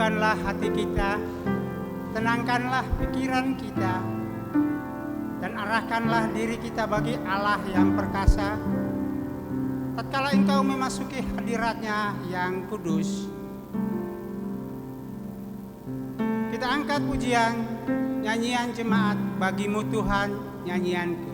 teduhkanlah hati kita, tenangkanlah pikiran kita, dan arahkanlah diri kita bagi Allah yang perkasa. Tatkala engkau memasuki hadirat-Nya yang kudus, kita angkat pujian, nyanyian jemaat, bagimu Tuhan nyanyianku.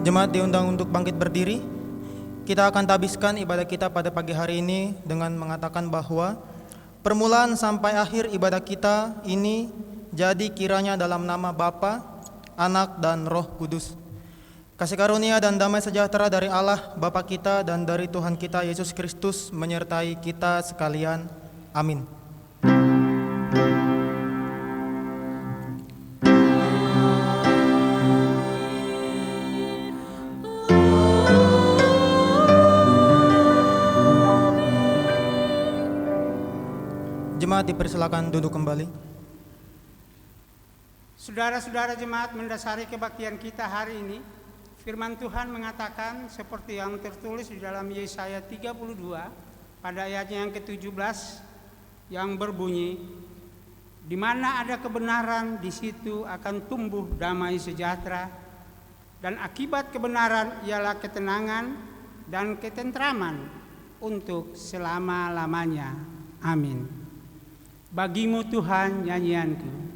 Jemaat diundang untuk bangkit berdiri. Kita akan habiskan ibadah kita pada pagi hari ini dengan mengatakan bahwa permulaan sampai akhir ibadah kita ini jadi kiranya dalam nama Bapa, Anak, dan Roh Kudus. Kasih karunia dan damai sejahtera dari Allah Bapa kita dan dari Tuhan kita Yesus Kristus menyertai kita sekalian. Amin. Jemaat dipersilakan duduk kembali. Saudara-saudara jemaat, mendasari kebaktian kita hari ini, firman Tuhan mengatakan seperti yang tertulis di dalam Yesaya 32 pada ayatnya yang ke-17 yang berbunyi, di mana ada kebenaran, di situ akan tumbuh damai sejahtera, dan akibat kebenaran ialah ketenangan dan ketentraman untuk selama-lamanya. Amin. Bagimu Tuhan nyanyianku.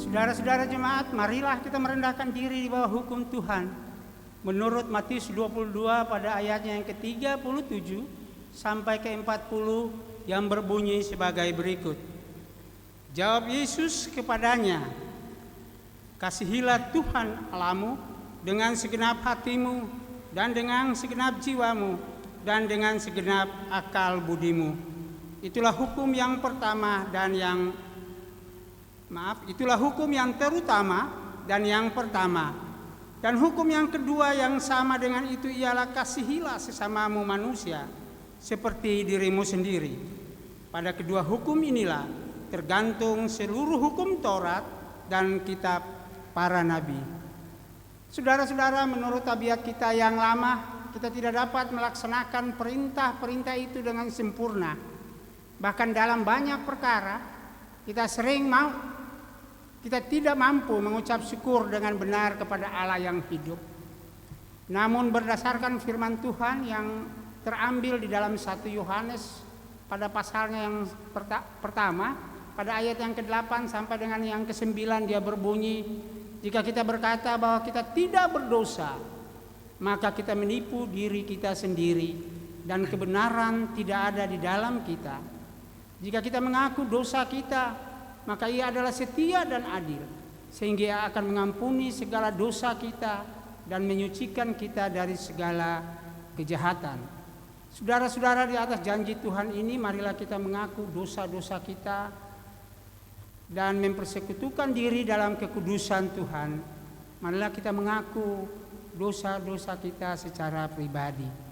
Saudara-saudara jemaat, marilah kita merendahkan diri di bawah hukum Tuhan. Menurut Matius 22 pada ayatnya yang ke-37 sampai ke-40 yang berbunyi sebagai berikut. Jawab Yesus kepadanya, kasihilah Tuhan Allahmu dengan segenap hatimu dan dengan segenap jiwamu dan dengan segenap akal budimu. Itulah hukum yang pertama dan itulah hukum yang terutama dan yang pertama. Dan hukum yang kedua yang sama dengan itu ialah kasihilah sesamamu manusia seperti dirimu sendiri. Pada kedua hukum inilah tergantung seluruh hukum Taurat dan kitab para nabi. Saudara-saudara, menurut tabiat kita yang lama, kita tidak dapat melaksanakan perintah-perintah itu dengan sempurna. Bahkan dalam banyak perkara kita tidak mampu mengucap syukur dengan benar kepada Allah yang hidup. Namun berdasarkan firman Tuhan yang terambil di dalam 1 Yohanes pada pasalnya yang pertama, pada ayat yang ke-8 sampai dengan yang ke-9 dia berbunyi, jika kita berkata bahwa kita tidak berdosa, maka kita menipu diri kita sendiri dan kebenaran tidak ada di dalam kita. Jika kita mengaku dosa kita, maka Ia adalah setia dan adil, sehingga Ia akan mengampuni segala dosa kita dan menyucikan kita dari segala kejahatan. Saudara-saudara, di atas janji Tuhan ini, marilah kita mengaku dosa-dosa kita dan mempersekutukan diri dalam kekudusan Tuhan. Marilah kita mengaku dosa-dosa kita secara pribadi.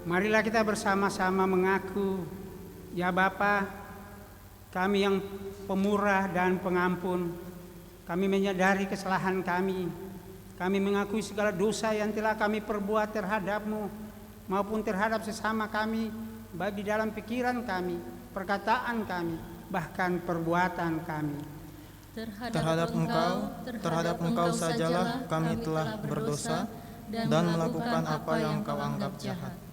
Marilah kita bersama-sama mengaku, ya Bapa, kami yang pemurah dan pengampun, kami menyadari kesalahan kami. Kami mengakui segala dosa yang telah kami perbuat terhadap-Mu maupun terhadap sesama kami, baik di dalam pikiran kami, perkataan kami, bahkan perbuatan kami. Terhadap Engkau sajalah kami telah berdosa dan melakukan apa yang Kau anggap jahat.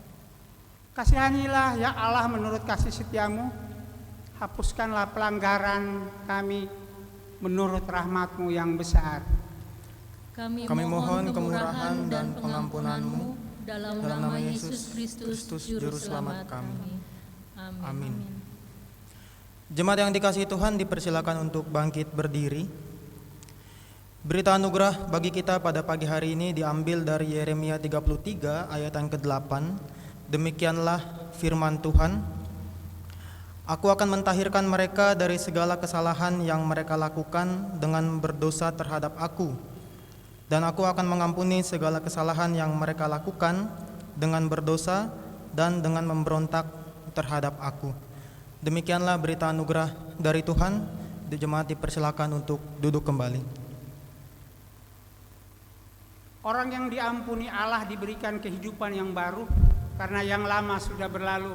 Kasihanilah ya Allah menurut kasih setia-Mu, hapuskanlah pelanggaran kami menurut rahmat-Mu yang besar. Kami mohon kemurahan dan pengampunan-Mu dalam nama Yesus Kristus Juru Selamat kami. Amin. Jemaat yang dikasihi Tuhan, dipersilakan untuk bangkit berdiri. Berita anugerah bagi kita pada pagi hari ini diambil dari Yeremia 33 ayat yang ke-8. Demikianlah firman Tuhan. Aku akan mentahirkan mereka dari segala kesalahan yang mereka lakukan dengan berdosa terhadap Aku, dan Aku akan mengampuni segala kesalahan yang mereka lakukan dengan berdosa dan dengan memberontak terhadap Aku. Demikianlah berita anugerah dari Tuhan. Jemaat dipersilakan untuk duduk kembali. Orang yang diampuni Allah diberikan kehidupan yang baru, karena yang lama sudah berlalu,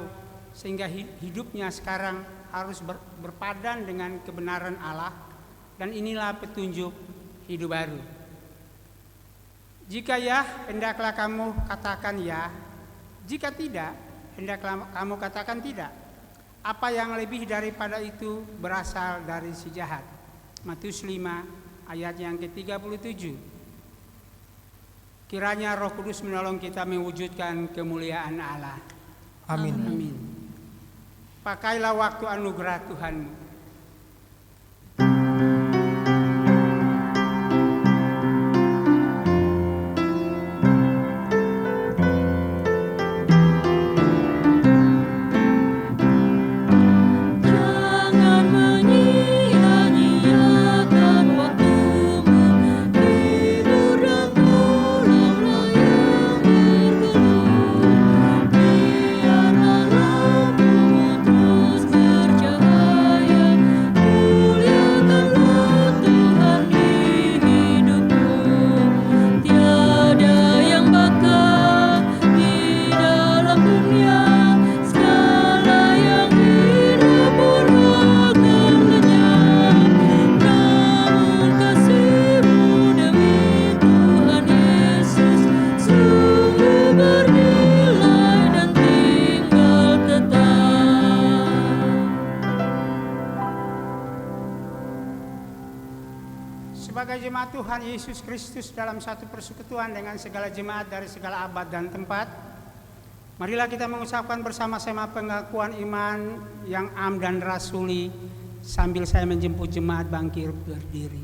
sehingga hidupnya sekarang harus berpadan dengan kebenaran Allah, dan inilah petunjuk hidup baru. Jika ya, hendaklah kamu katakan ya. Jika tidak, hendaklah kamu katakan tidak. Apa yang lebih daripada itu berasal dari si jahat. Matius 5 ayat yang ke-37. Kiranya Roh Kudus menolong kita mewujudkan kemuliaan Allah. Amin. Amin. Pakailah waktu anugerah Tuhan-Mu. Sebagai jemaat Tuhan Yesus Kristus dalam satu persekutuan dengan segala jemaat dari segala abad dan tempat, marilah kita mengucapkan bersama-sama pengakuan iman yang am dan rasuli sambil saya menjemput jemaat bangkit berdiri.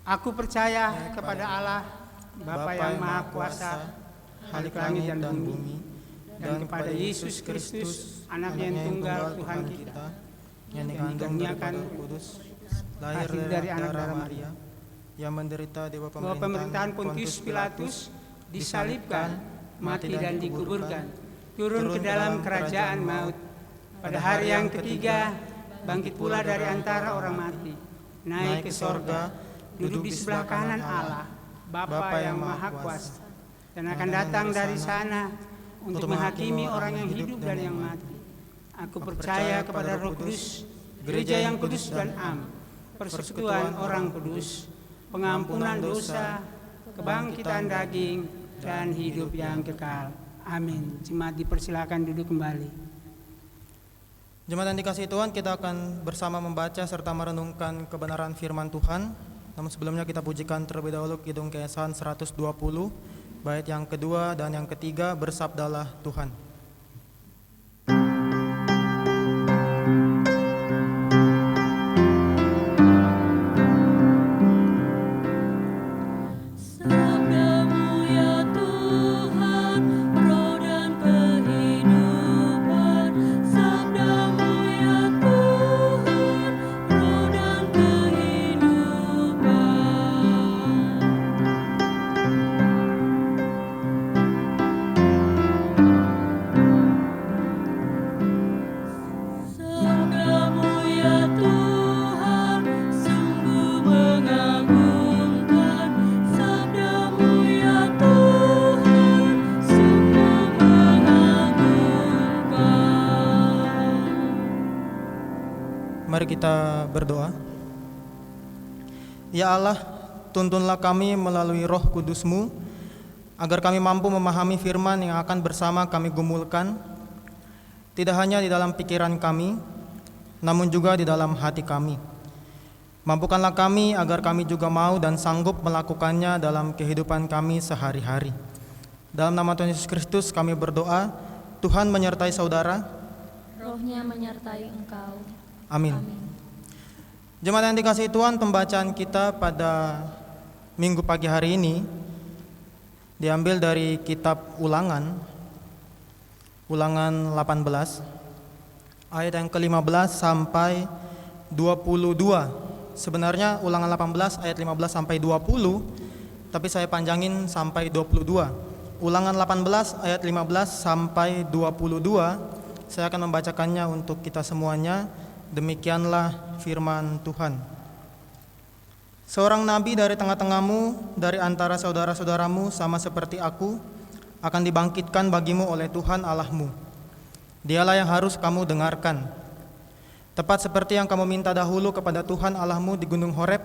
Aku percaya kepada Allah, Bapa yang Maha Kuasa, Khalik langit dan bumi, dan kepada Yesus Kristus, Anaknya yang tunggal Tuhan kita, yang dikandung daripada Roh Kudus, lahir dari anak darah Maria, yang menderita di bawah pemerintahan Pontius Pilatus, disalibkan, mati dan dikuburkan, turun ke dalam kerajaan maut, Pada hari yang ketiga, bangkit pula dari antara orang mati, naik ke sorga, duduk di sebelah kanan Allah, Bapa yang Maha Kuasa, dan akan datang dari sana untuk menghakimi orang yang hidup dan yang mati. Aku percaya kepada Roh Kudus, gereja yang kudus dan am, persekutuan orang kudus, pengampunan dosa, kebangkitan daging, dan hidup yang kekal. Amin. Jemaat dipersilakan duduk kembali. Jemaat yang dikasihi Tuhan, kita akan bersama membaca serta merenungkan kebenaran firman Tuhan. Namun sebelumnya kita pujikan terlebih dahulu Kidung Keesahan 120, bait yang kedua dan yang ketiga, Bersabdalah Tuhan. Mari kita berdoa. Ya Allah, tuntunlah kami melalui Roh Kudus-Mu, agar kami mampu memahami firman yang akan bersama kami gumulkan, tidak hanya di dalam pikiran kami, namun juga di dalam hati kami. Mampukanlah kami agar kami juga mau dan sanggup melakukannya dalam kehidupan kami sehari-hari. Dalam nama Tuhan Yesus Kristus kami berdoa, Tuhan menyertai saudara, Rohnya menyertai engkau. Amin. Jemaat yang dikasihi Tuhan, pembacaan kita pada minggu pagi hari ini diambil dari kitab Ulangan 18 ayat yang ke-15 sampai 22. Sebenarnya Ulangan 18 ayat 15 sampai 20, tapi saya panjangin sampai 22. Ulangan 18 ayat 15 sampai 22, saya akan membacakannya untuk kita semuanya. Demikianlah firman Tuhan. Seorang nabi dari tengah-tengahmu, dari antara saudara-saudaramu, sama seperti aku, akan dibangkitkan bagimu oleh Tuhan Allahmu. Dialah yang harus kamu dengarkan. Tepat seperti yang kamu minta dahulu kepada Tuhan Allahmu di Gunung Horeb,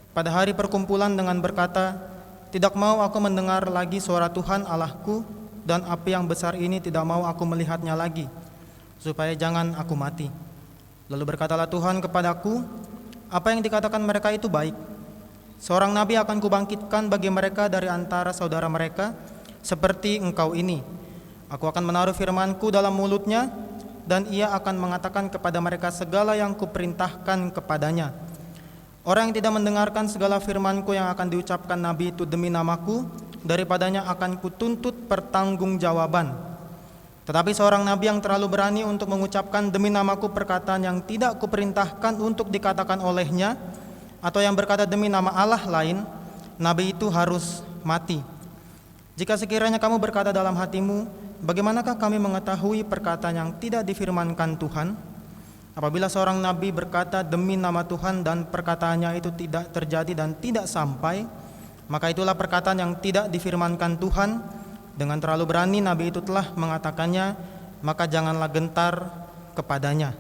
pada hari perkumpulan dengan berkata, tidak mau aku mendengar lagi suara Tuhan Allahku, dan api yang besar ini tidak mau aku melihatnya lagi, supaya jangan aku mati. Lalu berkatalah Tuhan kepadaku, apa yang dikatakan mereka itu baik. Seorang nabi akan kubangkitkan bagi mereka dari antara saudara mereka, seperti engkau ini. Aku akan menaruh firmanku dalam mulutnya, dan ia akan mengatakan kepada mereka segala yang kuperintahkan kepadanya. Orang yang tidak mendengarkan segala firmanku yang akan diucapkan nabi itu demi namaku, daripadanya akan kutuntut pertanggungjawaban. Tetapi seorang nabi yang terlalu berani untuk mengucapkan demi namaku perkataan yang tidak kuperintahkan untuk dikatakan olehnya, atau yang berkata demi nama Allah lain, nabi itu harus mati. Jika sekiranya kamu berkata dalam hatimu, bagaimanakah kami mengetahui perkataan yang tidak difirmankan Tuhan? Apabila seorang nabi berkata demi nama Tuhan dan perkataannya itu tidak terjadi dan tidak sampai, maka itulah perkataan yang tidak difirmankan Tuhan. Dengan terlalu berani nabi itu telah mengatakannya, maka janganlah gentar kepadanya.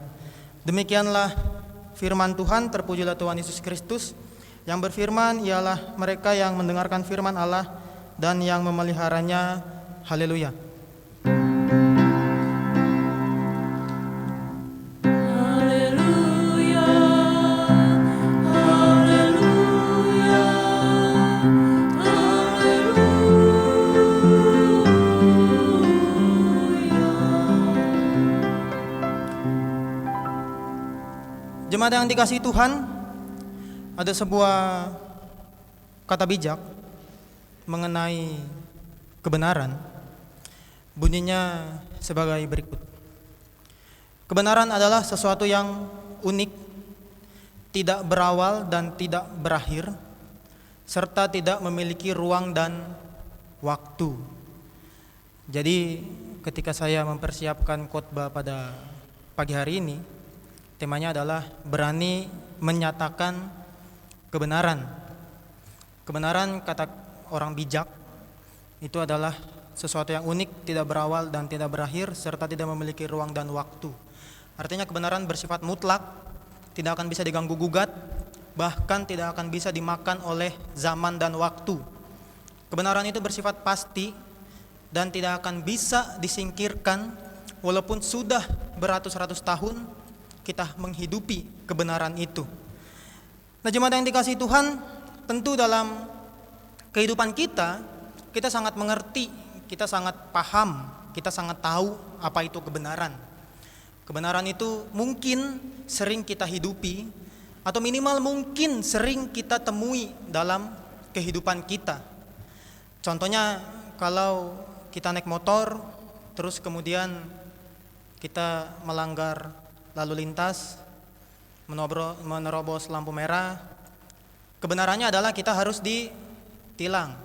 Demikianlah firman Tuhan. Terpujilah Tuhan Yesus Kristus. Yang berfirman ialah mereka yang mendengarkan firman Allah dan yang memeliharanya. Haleluya. Jemaat yang dikasihi Tuhan, ada sebuah kata bijak mengenai kebenaran. Bunyinya sebagai berikut. Kebenaran adalah sesuatu yang unik, tidak berawal dan tidak berakhir, serta tidak memiliki ruang dan waktu. Jadi ketika saya mempersiapkan khotbah pada pagi hari ini temanya adalah berani menyatakan kebenaran. Kebenaran kata orang bijak itu adalah sesuatu yang unik, tidak berawal dan tidak berakhir, serta tidak memiliki ruang dan waktu. Artinya kebenaran bersifat mutlak, tidak akan bisa diganggu gugat, bahkan tidak akan bisa dimakan oleh zaman dan waktu. Kebenaran itu bersifat pasti dan tidak akan bisa disingkirkan walaupun sudah beratus-ratus tahun kita menghidupi kebenaran itu. Nah, jemaat yang dikasihi Tuhan, tentu dalam kehidupan kita sangat mengerti, kita sangat paham, kita sangat tahu apa itu kebenaran. Kebenaran itu mungkin sering kita hidupi, atau minimal mungkin sering kita temui dalam kehidupan kita. Contohnya kalau kita naik motor, terus kemudian kita melanggar lalu lintas, menerobos lampu merah, kebenarannya adalah kita harus ditilang.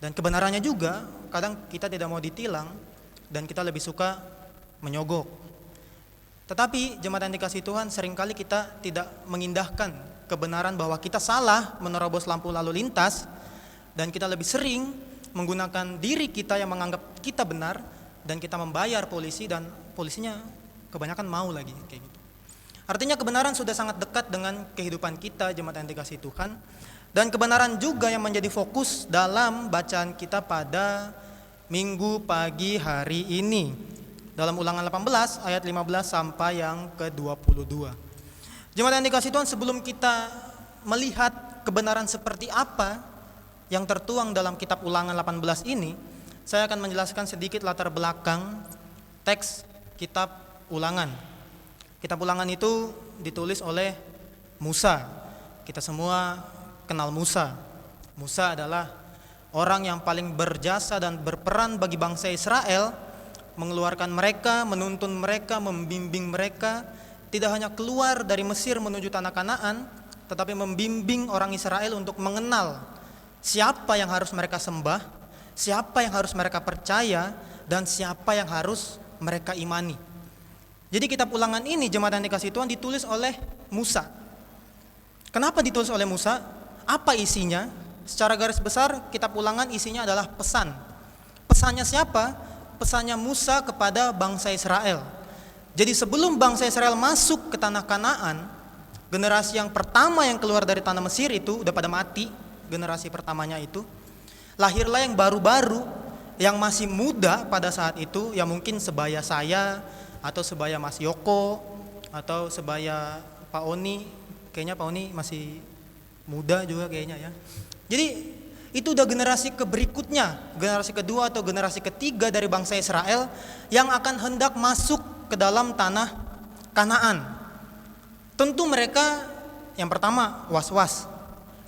Dan kebenarannya juga kadang kita tidak mau ditilang dan kita lebih suka menyogok. Tetapi jemaat yang dikasihi Tuhan, seringkali kita tidak mengindahkan kebenaran bahwa kita salah menerobos lampu lalu lintas, dan kita lebih sering menggunakan diri kita yang menganggap kita benar, dan kita membayar polisi dan polisinya kebanyakan mau lagi kayak gitu. Artinya kebenaran sudah sangat dekat dengan kehidupan kita, jemaat yang dikasihi Tuhan, dan kebenaran juga yang menjadi fokus dalam bacaan kita pada Minggu pagi hari ini. Dalam Ulangan 18 ayat 15 sampai yang ke-22. Jemaat yang dikasihi Tuhan, sebelum kita melihat kebenaran seperti apa yang tertuang dalam kitab Ulangan 18 ini, saya akan menjelaskan sedikit latar belakang teks kitab Ulangan. Kitab Ulangan itu ditulis oleh Musa. Kita semua kenal Musa. Musa adalah orang yang paling berjasa dan berperan bagi bangsa Israel, mengeluarkan mereka, menuntun mereka, membimbing mereka, tidak hanya keluar dari Mesir menuju tanah Kanaan, tetapi membimbing orang Israel untuk mengenal siapa yang harus mereka sembah, siapa yang harus mereka percaya, dan siapa yang harus mereka imani. Jadi kitab Ulangan ini, jemaat yang dikasihi Tuhan, ditulis oleh Musa. Kenapa ditulis oleh Musa? Apa isinya? Secara garis besar, kitab Ulangan isinya adalah pesan. Pesannya siapa? Pesannya Musa kepada bangsa Israel. Jadi sebelum bangsa Israel masuk ke tanah Kanaan, generasi yang pertama yang keluar dari tanah Mesir itu udah pada mati, generasi pertamanya itu. Lahirlah yang baru-baru, yang masih muda pada saat itu, yang mungkin sebaya saya, atau sebaya Mas Yoko, atau sebaya Pak Oni. Kayaknya Pak Oni masih muda juga kayaknya ya. Jadi itu udah generasi berikutnya, generasi kedua atau generasi ketiga dari bangsa Israel yang akan hendak masuk ke dalam tanah Kanaan. Tentu mereka yang pertama was-was,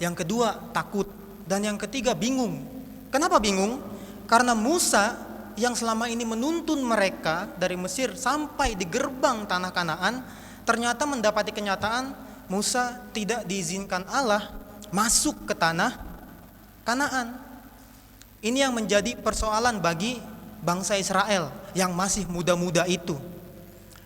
yang kedua takut, dan yang ketiga bingung. Kenapa bingung? Karena Musa yang selama ini menuntun mereka dari Mesir sampai di gerbang tanah Kanaan, ternyata mendapati kenyataan Musa tidak diizinkan Allah masuk ke tanah Kanaan. Ini yang menjadi persoalan bagi bangsa Israel yang masih muda-muda itu.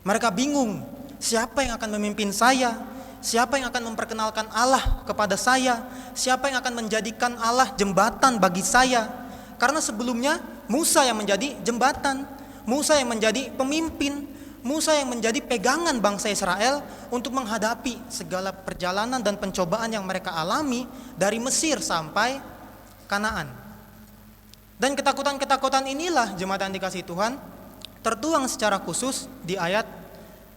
Mereka bingung, siapa yang akan memimpin saya? Siapa yang akan memperkenalkan Allah kepada saya? Siapa yang akan menjadikan Allah jembatan bagi saya? Karena sebelumnya Musa yang menjadi jembatan, Musa yang menjadi pemimpin, Musa yang menjadi pegangan bangsa Israel untuk menghadapi segala perjalanan dan pencobaan yang mereka alami dari Mesir sampai Kanaan. Dan ketakutan-ketakutan inilah, jemaat yang dikasihi Tuhan, tertuang secara khusus di ayat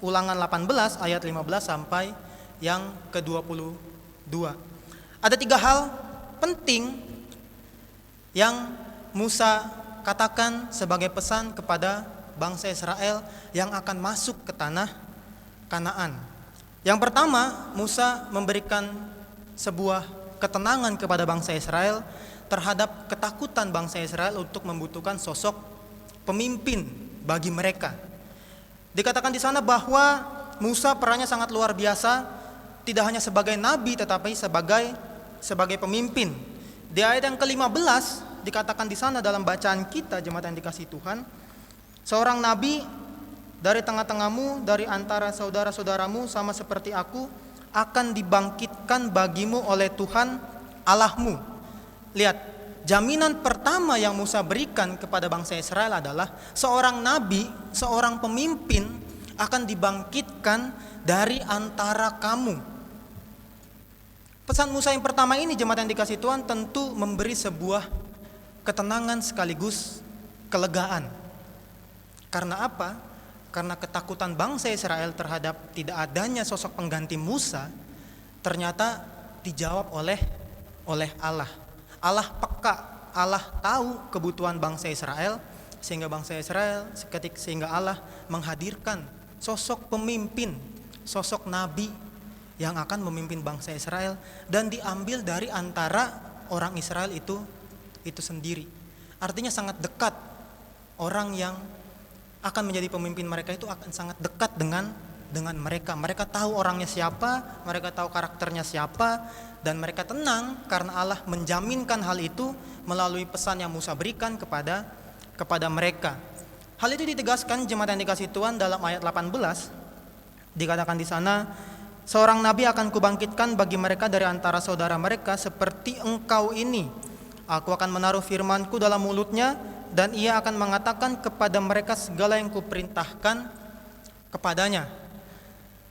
Ulangan 18 ayat 15 sampai yang ke-22. Ada 3 hal penting yang Musa katakan sebagai pesan kepada bangsa Israel yang akan masuk ke tanah Kanaan. Yang pertama, Musa memberikan sebuah ketenangan kepada bangsa Israel terhadap ketakutan bangsa Israel untuk membutuhkan sosok pemimpin bagi mereka. Dikatakan di sana bahwa Musa perannya sangat luar biasa, tidak hanya sebagai nabi tetapi sebagai pemimpin. Di ayat yang ke-15 dikatakan di sana dalam bacaan kita, jemaat yang dikasihi Tuhan, seorang nabi dari tengah-tengahmu, dari antara saudara-saudaramu sama seperti aku, akan dibangkitkan bagimu oleh Tuhan Allahmu. Lihat, jaminan pertama yang Musa berikan kepada bangsa Israel adalah seorang nabi, seorang pemimpin akan dibangkitkan dari antara kamu. Pesan Musa yang pertama ini, jemaat yang dikasihi Tuhan, tentu memberi sebuah ketenangan sekaligus kelegaan. Karena apa? Karena ketakutan bangsa Israel terhadap tidak adanya sosok pengganti Musa ternyata dijawab oleh Allah. Allah peka, Allah tahu kebutuhan bangsa Israel, sehingga bangsa Israel sehingga Allah menghadirkan sosok pemimpin, sosok nabi yang akan memimpin bangsa Israel, dan diambil dari antara orang Israel itu sendiri. Artinya sangat dekat. Orang yang akan menjadi pemimpin mereka itu akan sangat dekat dengan mereka. Mereka tahu orangnya siapa, mereka tahu karakternya siapa, dan mereka tenang karena Allah menjaminkan hal itu melalui pesan yang Musa berikan kepada mereka. Hal itu ditegaskan jemaat yang dikasihi Tuhan dalam ayat 18. Dikatakan di sana, seorang nabi akan kubangkitkan bagi mereka dari antara saudara mereka seperti engkau ini. Aku akan menaruh firmanku dalam mulutnya, dan ia akan mengatakan kepada mereka segala yang kuperintahkan kepadanya.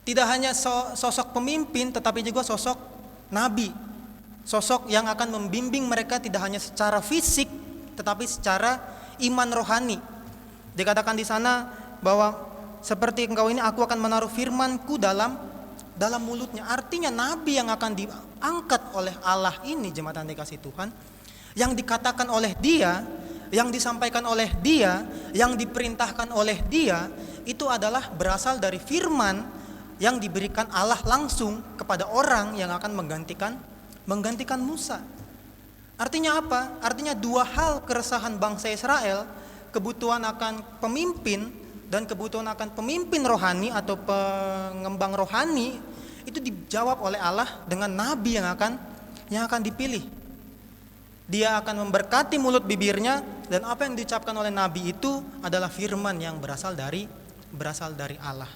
Tidak hanya sosok pemimpin, tetapi juga sosok nabi, sosok yang akan membimbing mereka tidak hanya secara fisik, tetapi secara iman rohani. Dikatakan di sana bahwa seperti engkau ini, aku akan menaruh firmanku dalam mulutnya. Artinya nabi yang akan diangkat oleh Allah ini, jemaat yang dikasihi Tuhan, yang dikatakan oleh dia, yang disampaikan oleh dia, yang diperintahkan oleh dia, itu adalah berasal dari firman yang diberikan Allah langsung kepada orang yang akan menggantikan Musa. Artinya apa? Artinya dua hal keresahan bangsa Israel, kebutuhan akan pemimpin dan kebutuhan akan pemimpin rohani atau pengembang rohani, itu dijawab oleh Allah dengan nabi yang akan dipilih. Dia akan memberkati mulut bibirnya, dan apa yang diucapkan oleh nabi itu adalah firman yang berasal dari Allah.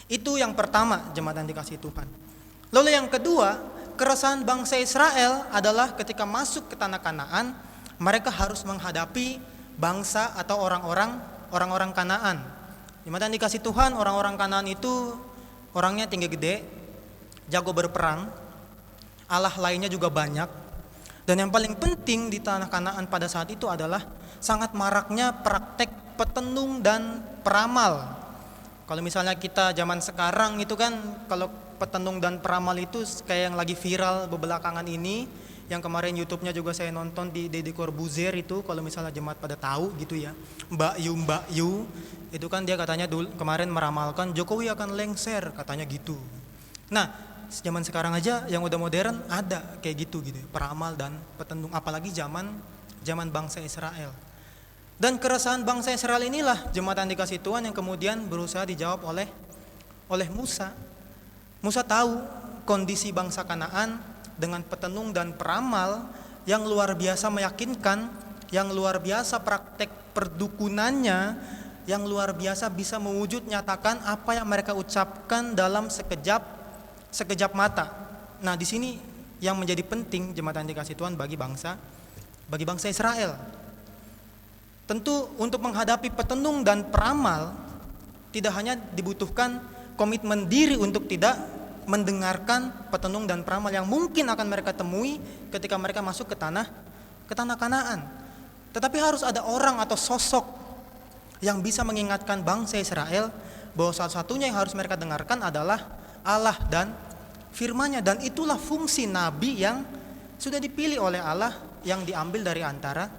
Itu yang pertama, jemaat yang dikasihi Tuhan. Lalu yang kedua, keresahan bangsa Israel adalah ketika masuk ke tanah Kanaan, mereka harus menghadapi bangsa atau orang-orang Kanaan. Jemaat yang dikasihi Tuhan, orang-orang Kanaan itu orangnya tinggi gede, jago berperang, Allah lainnya juga banyak. Dan yang paling penting di tanah Kanaan pada saat itu adalah sangat maraknya praktek petenung dan peramal. Kalau misalnya kita zaman sekarang itu kan, kalau petenung dan peramal itu kayak yang lagi viral belakangan ini, yang kemarin YouTube-nya juga saya nonton di Deddy Corbuzier itu, kalau misalnya jemaat pada tahu gitu ya, Mbak Yu itu kan dia katanya dulu kemarin meramalkan Jokowi akan lengser, katanya gitu. Nah, zaman sekarang aja yang udah modern ada kayak gitu peramal dan petenung, apalagi zaman bangsa Israel. Dan keresahan bangsa Israel inilah, jemaat yang dikasihi Tuhan, yang kemudian berusaha dijawab oleh Musa. Musa tahu kondisi bangsa Kanaan dengan petenung dan peramal yang luar biasa meyakinkan, yang luar biasa praktek perdukunannya, yang luar biasa bisa mewujud nyatakan apa yang mereka ucapkan dalam sekejap mata. Nah, di sini yang menjadi penting, jemaat yang dikasihi Tuhan, bagi bangsa Israel. Tentu untuk menghadapi petenung dan peramal tidak hanya dibutuhkan komitmen diri untuk tidak mendengarkan petenung dan peramal yang mungkin akan mereka temui ketika mereka masuk ke tanah Kanaan. Tetapi harus ada orang atau sosok yang bisa mengingatkan bangsa Israel bahwa satu-satunya yang harus mereka dengarkan adalah Allah dan firman-Nya, dan itulah fungsi nabi yang sudah dipilih oleh Allah, yang diambil dari antara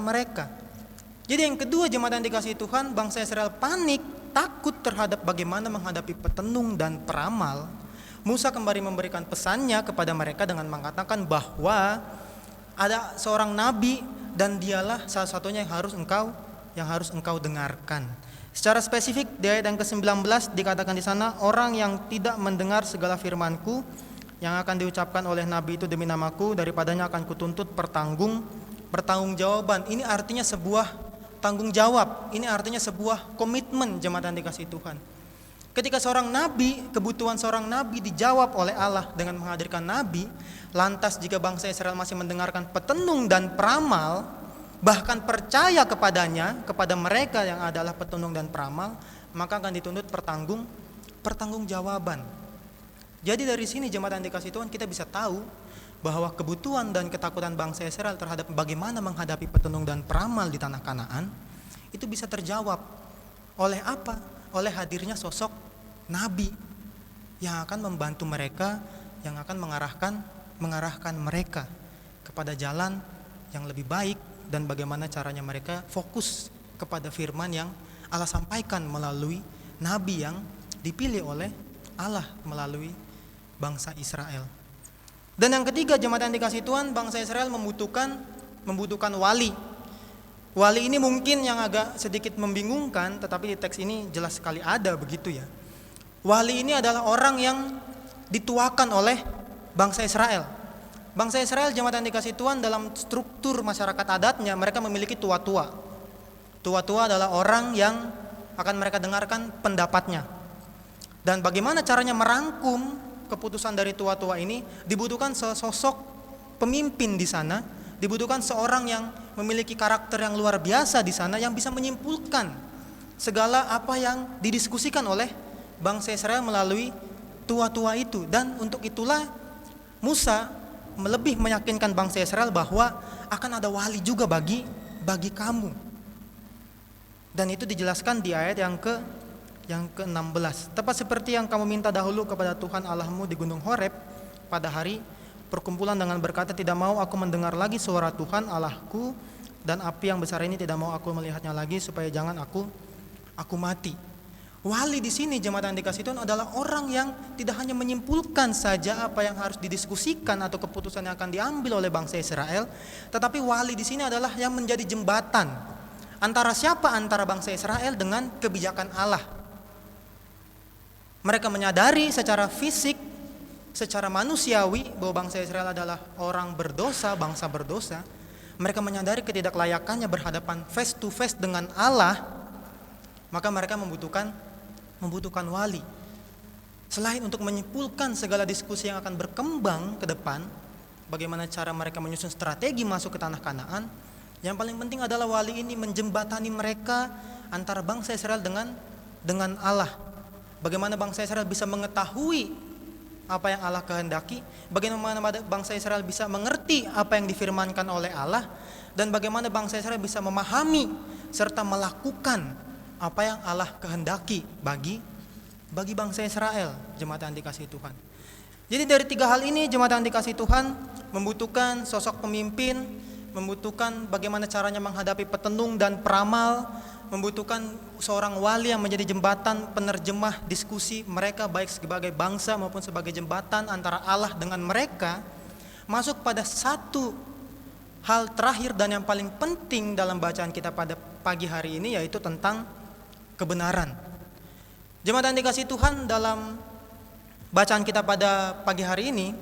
mereka. Jadi yang kedua, jemaat yang dikasihi Tuhan, bangsa Israel panik, takut terhadap bagaimana menghadapi petenung dan peramal. Musa kembali memberikan pesannya kepada mereka dengan mengatakan bahwa ada seorang nabi dan dialah salah satunya yang harus engkau dengarkan. Secara spesifik di ayat yang ke-19 dikatakan di sana, orang yang tidak mendengar segala firmanku yang akan diucapkan oleh nabi itu demi namaku, daripadanya akan kutuntut pertanggungjawaban. Ini artinya sebuah tanggung jawab. Ini artinya sebuah komitmen jemaat yang dikasihi Tuhan. Ketika seorang nabi, kebutuhan seorang nabi dijawab oleh Allah dengan menghadirkan nabi, lantas jika bangsa Israel masih mendengarkan petenung dan peramal, bahkan percaya kepadanya, kepada mereka yang adalah petenung dan peramal, maka akan dituntut pertanggungjawaban. Jadi dari sini jemaat yang dikasihi Tuhan, kita bisa tahu bahwa kebutuhan dan ketakutan bangsa Israel terhadap bagaimana menghadapi petenung dan peramal di tanah Kanaan itu bisa terjawab oleh apa? Oleh hadirnya sosok nabi yang akan membantu mereka, yang akan mengarahkan mereka kepada jalan yang lebih baik dan bagaimana caranya mereka fokus kepada firman yang Allah sampaikan melalui nabi yang dipilih oleh Allah melalui bangsa Israel. Dan yang ketiga jemaat yang dikasihi Tuhan, bangsa Israel membutuhkan wali. Wali ini mungkin yang agak sedikit membingungkan, tetapi di teks ini jelas sekali ada begitu ya. Wali ini adalah orang yang dituakan oleh bangsa Israel. Bangsa Israel jemaat yang dikasihi Tuhan, dalam struktur masyarakat adatnya mereka memiliki tua-tua. Tua-tua adalah orang yang akan mereka dengarkan pendapatnya. Dan bagaimana caranya merangkum keputusan dari tua-tua ini? Dibutuhkan sosok pemimpin di sana. Dibutuhkan seorang yang memiliki karakter yang luar biasa di sana, yang bisa menyimpulkan segala apa yang didiskusikan oleh bangsa Israel melalui tua-tua itu. Dan untuk itulah Musa lebih meyakinkan bangsa Israel bahwa akan ada wali juga bagi kamu. Dan itu dijelaskan di ayat yang ke-16. Tepat seperti yang kamu minta dahulu kepada Tuhan Allahmu di Gunung Horeb pada hari perkumpulan dengan berkata, tidak mau aku mendengar lagi suara Tuhan Allahku, dan api yang besar ini tidak mau aku melihatnya lagi, supaya jangan aku mati. Wali di sini jemaat yang dikasihi Tuhan adalah orang yang tidak hanya menyimpulkan saja apa yang harus didiskusikan atau keputusan yang akan diambil oleh bangsa Israel, tetapi wali di sini adalah yang menjadi jembatan antara siapa? Antara bangsa Israel dengan kebijakan Allah. Mereka menyadari secara fisik, secara manusiawi bahwa bangsa Israel adalah orang berdosa, bangsa berdosa. Mereka menyadari ketidaklayakannya berhadapan face to face dengan Allah, maka mereka membutuhkan wali. Selain untuk menyimpulkan segala diskusi yang akan berkembang ke depan, bagaimana cara mereka menyusun strategi masuk ke tanah Kanaan, yang paling penting adalah wali ini menjembatani mereka antara bangsa Israel dengan Allah. Bagaimana bangsa Israel bisa mengetahui apa yang Allah kehendaki, bagaimana bangsa Israel bisa mengerti apa yang difirmankan oleh Allah, dan bagaimana bangsa Israel bisa memahami serta melakukan apa yang Allah kehendaki bagi bangsa Israel, jemaat yang dikasihi Tuhan. Jadi dari tiga hal ini jemaat yang dikasihi Tuhan membutuhkan sosok pemimpin, membutuhkan bagaimana caranya menghadapi petenung dan peramal, membutuhkan seorang wali yang menjadi jembatan penerjemah diskusi mereka baik sebagai bangsa maupun sebagai jembatan antara Allah dengan mereka. Masuk pada satu hal terakhir dan yang paling penting dalam bacaan kita pada pagi hari ini, yaitu tentang kebenaran. Jemaat yang dikasihi Tuhan, dalam bacaan kita pada pagi hari ini,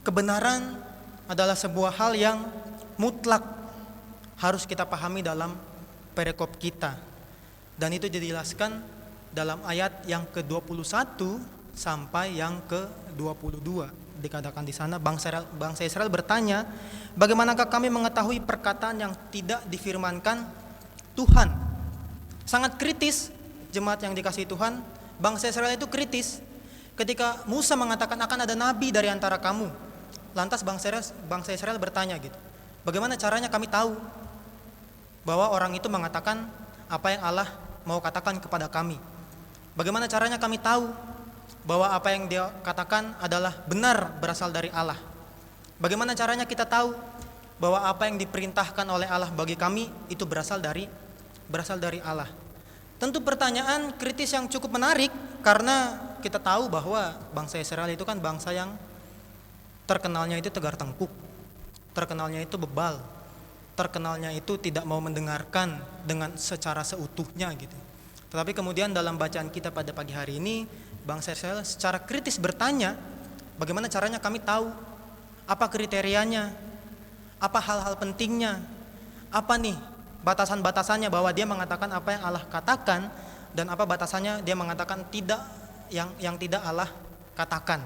kebenaran adalah sebuah hal yang mutlak harus kita pahami dalam perikop kita, dan itu dijelaskan dalam ayat yang ke-21 sampai yang ke-22. Dikatakan di sana, bangsa Israel bertanya, bagaimanakah kami mengetahui perkataan yang tidak difirmankan Tuhan? Sangat kritis jemaat yang dikasihi Tuhan, bangsa Israel itu kritis. Ketika Musa mengatakan akan ada nabi dari antara kamu, lantas bangsa Israel bertanya gitu, bagaimana caranya kami tahu bahwa orang itu mengatakan apa yang Allah mau katakan kepada kami? Bagaimana caranya kami tahu bahwa apa yang dia katakan adalah benar berasal dari Allah? Bagaimana caranya kita tahu bahwa apa yang diperintahkan oleh Allah bagi kami itu berasal dari Allah? Tentu pertanyaan kritis yang cukup menarik, karena kita tahu bahwa bangsa Israel itu kan bangsa yang terkenalnya itu tegar tengkuk, terkenalnya itu bebal, terkenalnya itu tidak mau mendengarkan dengan secara seutuhnya gitu. Tetapi kemudian dalam bacaan kita pada pagi hari ini, bangsa Israel secara kritis bertanya, bagaimana caranya kami tahu? Apa kriterianya? Apa hal-hal pentingnya? Apa nih batasan-batasannya, bahwa dia mengatakan apa yang Allah katakan dan apa batasannya dia mengatakan tidak, yang tidak Allah katakan.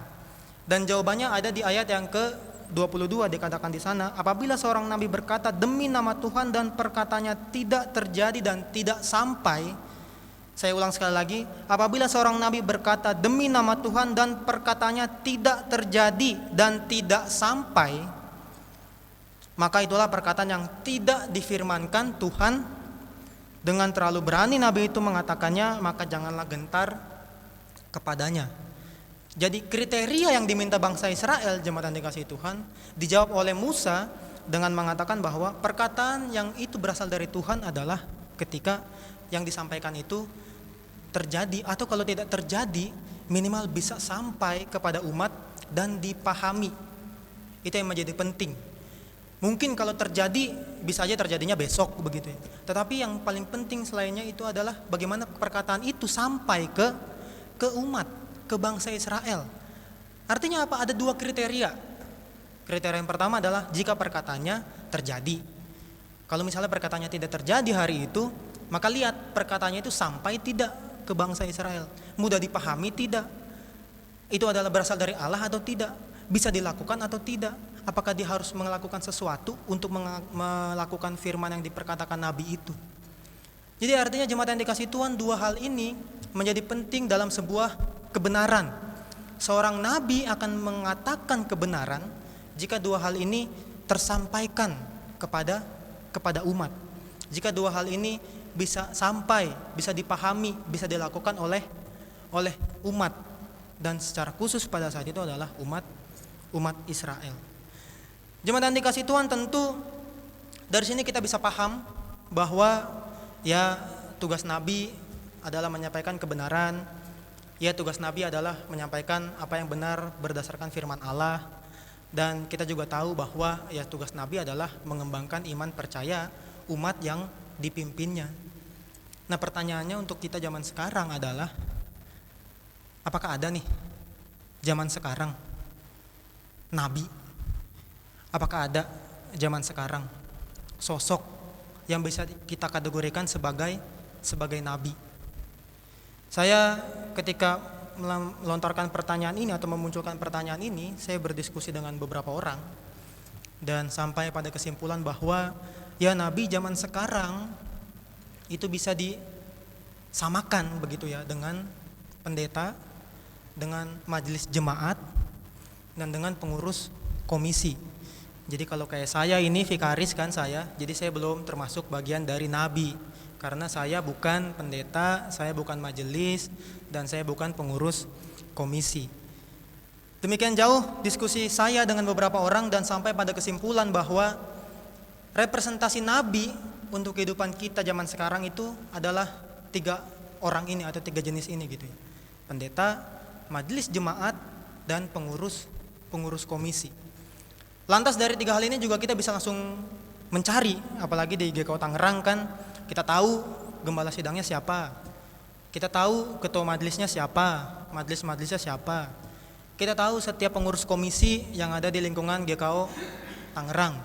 Dan jawabannya ada di ayat yang ke-22, dikatakan di sana, apabila seorang nabi berkata demi nama Tuhan dan perkataannya tidak terjadi dan tidak sampai. Saya ulang sekali lagi, apabila seorang nabi berkata demi nama Tuhan dan perkataannya tidak terjadi dan tidak sampai, maka itulah perkataan yang tidak difirmankan Tuhan. Dengan terlalu berani nabi itu mengatakannya, maka janganlah gentar kepadanya. Jadi kriteria yang diminta bangsa Israel, jemaat yang dikasihi Tuhan, dijawab oleh Musa dengan mengatakan bahwa perkataan yang itu berasal dari Tuhan adalah ketika yang disampaikan itu terjadi, atau kalau tidak terjadi minimal bisa sampai kepada umat dan dipahami. Itu yang menjadi penting. Mungkin kalau terjadi bisa aja terjadinya besok begitu ya. Tetapi yang paling penting selainnya itu adalah bagaimana perkataan itu sampai ke umat, ke bangsa Israel. Artinya apa? Ada dua kriteria. Kriteria yang pertama adalah jika perkataannya terjadi. Kalau misalnya perkataannya tidak terjadi hari itu, maka lihat perkataannya itu sampai tidak ke bangsa Israel, mudah dipahami tidak, itu adalah berasal dari Allah atau tidak, bisa dilakukan atau tidak, apakah dia harus melakukan sesuatu untuk melakukan firman yang diperkatakan Nabi itu. Jadi artinya jemaat yang dikasihi Tuhan, dua hal ini menjadi penting dalam sebuah kebenaran. Seorang Nabi akan mengatakan kebenaran jika dua hal ini tersampaikan kepada umat. Jika dua hal ini bisa sampai, bisa dipahami, bisa dilakukan oleh umat, dan secara khusus pada saat itu adalah umat Israel. Jemaat yang dikasihi Tuhan, tentu dari sini kita bisa paham bahwa ya tugas Nabi adalah menyampaikan kebenaran. Ya tugas Nabi adalah menyampaikan apa yang benar berdasarkan firman Allah. Dan kita juga tahu bahwa ya tugas Nabi adalah mengembangkan iman percaya umat yang dipimpinnya. Nah pertanyaannya untuk kita zaman sekarang adalah, apakah ada nih zaman sekarang Nabi? Apakah ada zaman sekarang sosok yang bisa kita kategorikan sebagai Nabi? Saya ketika melontarkan pertanyaan ini atau memunculkan pertanyaan ini, saya berdiskusi dengan beberapa orang dan sampai pada kesimpulan bahwa ya Nabi zaman sekarang itu bisa disamakan begitu ya dengan pendeta, dengan majelis jemaat, dan dengan pengurus komisi. Jadi kalau kayak saya ini vikaris kan saya, jadi saya belum termasuk bagian dari Nabi, karena saya bukan pendeta, saya bukan majelis, dan saya bukan pengurus komisi. Demikian jauh diskusi saya dengan beberapa orang dan sampai pada kesimpulan bahwa representasi Nabi untuk kehidupan kita zaman sekarang itu adalah 3 orang ini atau 3 jenis ini gitu ya. Pendeta, majelis jemaat, dan pengurus komisi. Lantas dari 3 hal ini juga kita bisa langsung mencari, apalagi di GKO Tangerang kan kita tahu gembala sidangnya siapa, kita tahu ketua majelisnya siapa, majelisnya siapa, kita tahu setiap pengurus komisi yang ada di lingkungan GKO Tangerang.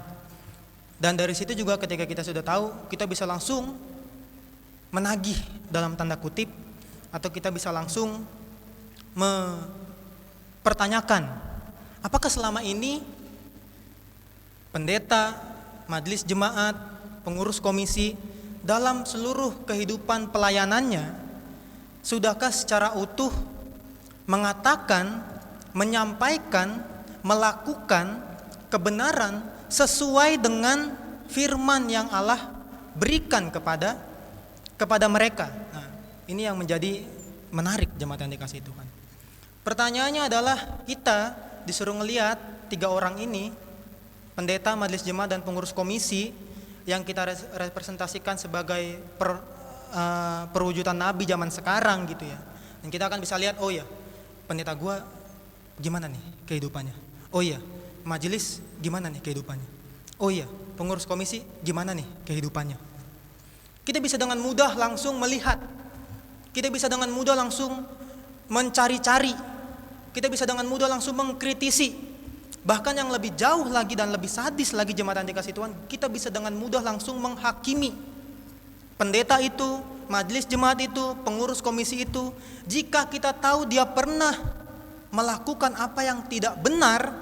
Dan dari situ juga ketika kita sudah tahu, kita bisa langsung menagih dalam tanda kutip, atau kita bisa langsung mempertanyakan, apakah selama ini pendeta, majelis jemaat, pengurus komisi dalam seluruh kehidupan pelayanannya sudahkah secara utuh mengatakan, menyampaikan, melakukan kebenaran sesuai dengan firman yang Allah berikan kepada mereka. Nah, ini yang menjadi menarik jemaat yang dikasihi Tuhan. Pertanyaannya adalah kita disuruh ngelihat 3 orang ini, pendeta, majelis jemaat, dan pengurus komisi yang kita representasikan sebagai perwujudan Nabi zaman sekarang gitu ya. Dan kita akan bisa lihat, oh ya, pendeta gua gimana nih kehidupannya? Oh iya, majelis gimana nih kehidupannya? Oh iya, pengurus komisi gimana nih kehidupannya? Kita bisa dengan mudah langsung melihat. Kita bisa dengan mudah langsung mencari-cari. Kita bisa dengan mudah langsung mengkritisi. Bahkan yang lebih jauh lagi dan lebih sadis lagi jemaat yang dikasihi Tuhan, kita bisa dengan mudah langsung menghakimi pendeta itu, majelis jemaat itu, pengurus komisi itu, jika kita tahu dia pernah melakukan apa yang tidak benar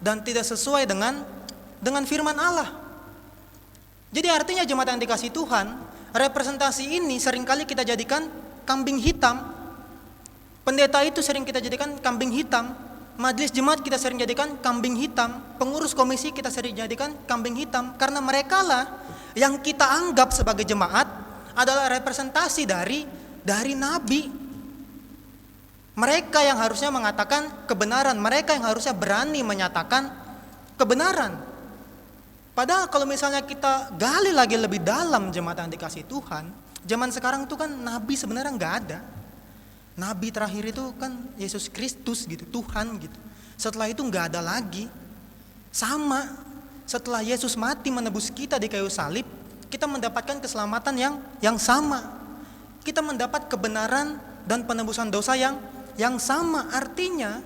dan tidak sesuai dengan firman Allah. Jadi artinya jemaat yang dikasih Tuhan, representasi ini seringkali kita jadikan kambing hitam. Pendeta itu sering kita jadikan kambing hitam, majelis jemaat kita sering jadikan kambing hitam, pengurus komisi kita sering jadikan kambing hitam, karena mereka lah yang kita anggap sebagai jemaat adalah representasi dari nabi. Mereka yang harusnya mengatakan kebenaran, mereka yang harusnya berani menyatakan kebenaran. Padahal kalau misalnya kita gali lagi lebih dalam jemaat yang dikasih Tuhan, zaman sekarang itu kan nabi sebenarnya nggak ada. Nabi terakhir itu kan Yesus Kristus gitu, Tuhan gitu. Setelah itu nggak ada lagi. Sama, setelah Yesus mati menebus kita di kayu salib, kita mendapatkan keselamatan yang sama. Kita mendapat kebenaran dan penebusan dosa yang sama. Artinya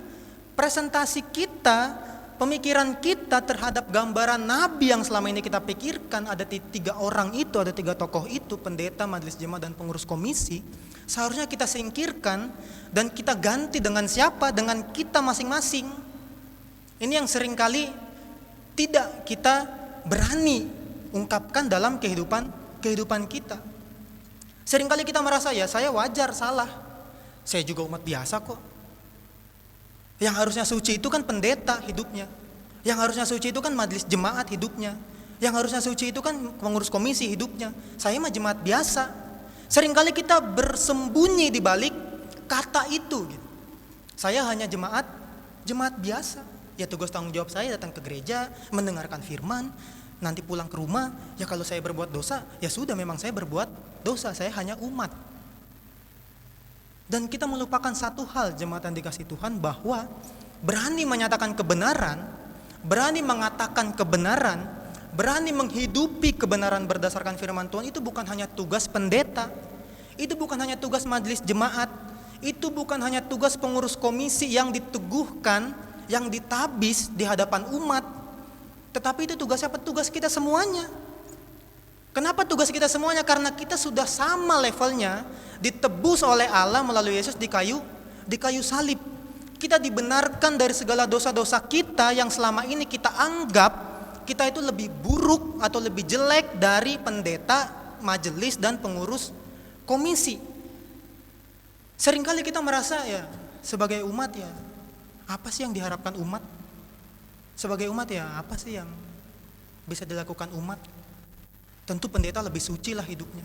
presentasi kita, pemikiran kita terhadap gambaran nabi yang selama ini kita pikirkan, ada 3 orang itu, ada 3 tokoh itu, pendeta, majelis jemaat dan pengurus komisi, seharusnya kita singkirkan dan kita ganti dengan siapa? Dengan kita masing-masing. Ini yang seringkali tidak kita berani ungkapkan dalam kehidupan kita. Seringkali kita merasa, ya saya wajar salah, saya juga umat biasa kok. Yang harusnya suci itu kan pendeta hidupnya, yang harusnya suci itu kan majelis jemaat hidupnya, yang harusnya suci itu kan pengurus komisi hidupnya. Saya mah jemaat biasa. Seringkali kita bersembunyi di balik kata itu gitu. Saya hanya jemaat biasa. Ya tugas tanggung jawab saya datang ke gereja, mendengarkan firman, nanti pulang ke rumah, ya kalau saya berbuat dosa, ya sudah memang saya berbuat dosa, saya hanya umat. Dan kita melupakan satu hal jemaat yang dikasih Tuhan, bahwa berani menyatakan kebenaran, berani mengatakan kebenaran, berani menghidupi kebenaran berdasarkan firman Tuhan, itu bukan hanya tugas pendeta, itu bukan hanya tugas majelis jemaat, itu bukan hanya tugas pengurus komisi yang diteguhkan, yang ditabis di hadapan umat, tetapi itu tugas siapa? Tugas kita semuanya. Kenapa tugas kita semuanya? Karena kita sudah sama levelnya, ditebus oleh Allah melalui Yesus di kayu salib. Kita dibenarkan dari segala dosa-dosa kita yang selama ini kita anggap kita itu lebih buruk atau lebih jelek dari pendeta, majelis dan pengurus komisi. Seringkali kita merasa, ya sebagai umat, ya apa sih yang diharapkan umat? Sebagai umat, ya apa sih yang bisa dilakukan umat? Tentu pendeta lebih suci lah hidupnya,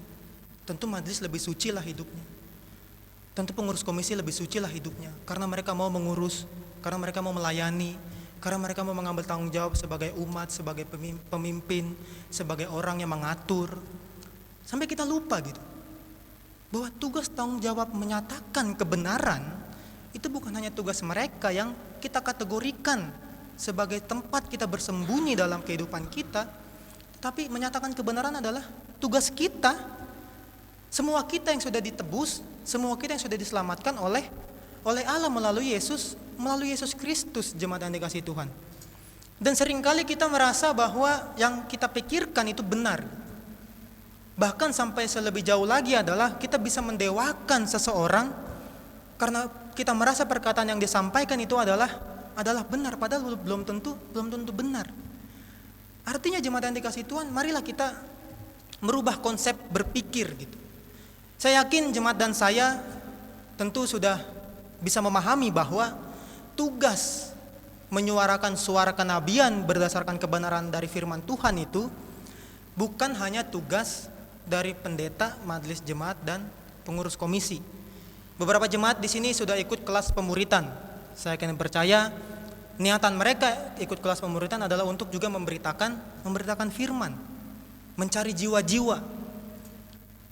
tentu majelis lebih suci lah hidupnya, tentu pengurus komisi lebih suci lah hidupnya, karena mereka mau mengurus, karena mereka mau melayani, karena mereka mau mengambil tanggung jawab sebagai umat, sebagai pemimpin, sebagai orang yang mengatur. Sampai kita lupa gitu, bahwa tugas tanggung jawab menyatakan kebenaran itu bukan hanya tugas mereka yang kita kategorikan sebagai tempat kita bersembunyi dalam kehidupan kita, tapi menyatakan kebenaran adalah tugas kita. Semua kita yang sudah ditebus, semua kita yang sudah diselamatkan oleh Allah melalui Yesus Kristus, jemaat yang dikasihi Tuhan. Dan seringkali kita merasa bahwa yang kita pikirkan itu benar. Bahkan sampai selebih jauh lagi adalah kita bisa mendewakan seseorang karena kita merasa perkataan yang disampaikan itu adalah benar, padahal belum tentu benar. Artinya jemaat yang dikasihi Tuhan, marilah kita merubah konsep berpikir gitu. Saya yakin jemaat dan saya tentu sudah bisa memahami bahwa tugas menyuarakan suara kenabian berdasarkan kebenaran dari firman Tuhan itu bukan hanya tugas dari pendeta, majelis jemaat dan pengurus komisi. Beberapa jemaat di sini sudah ikut kelas pemuritan. Saya akan percaya niatan mereka ikut kelas pemuritan adalah untuk juga memberitakan firman, mencari jiwa-jiwa.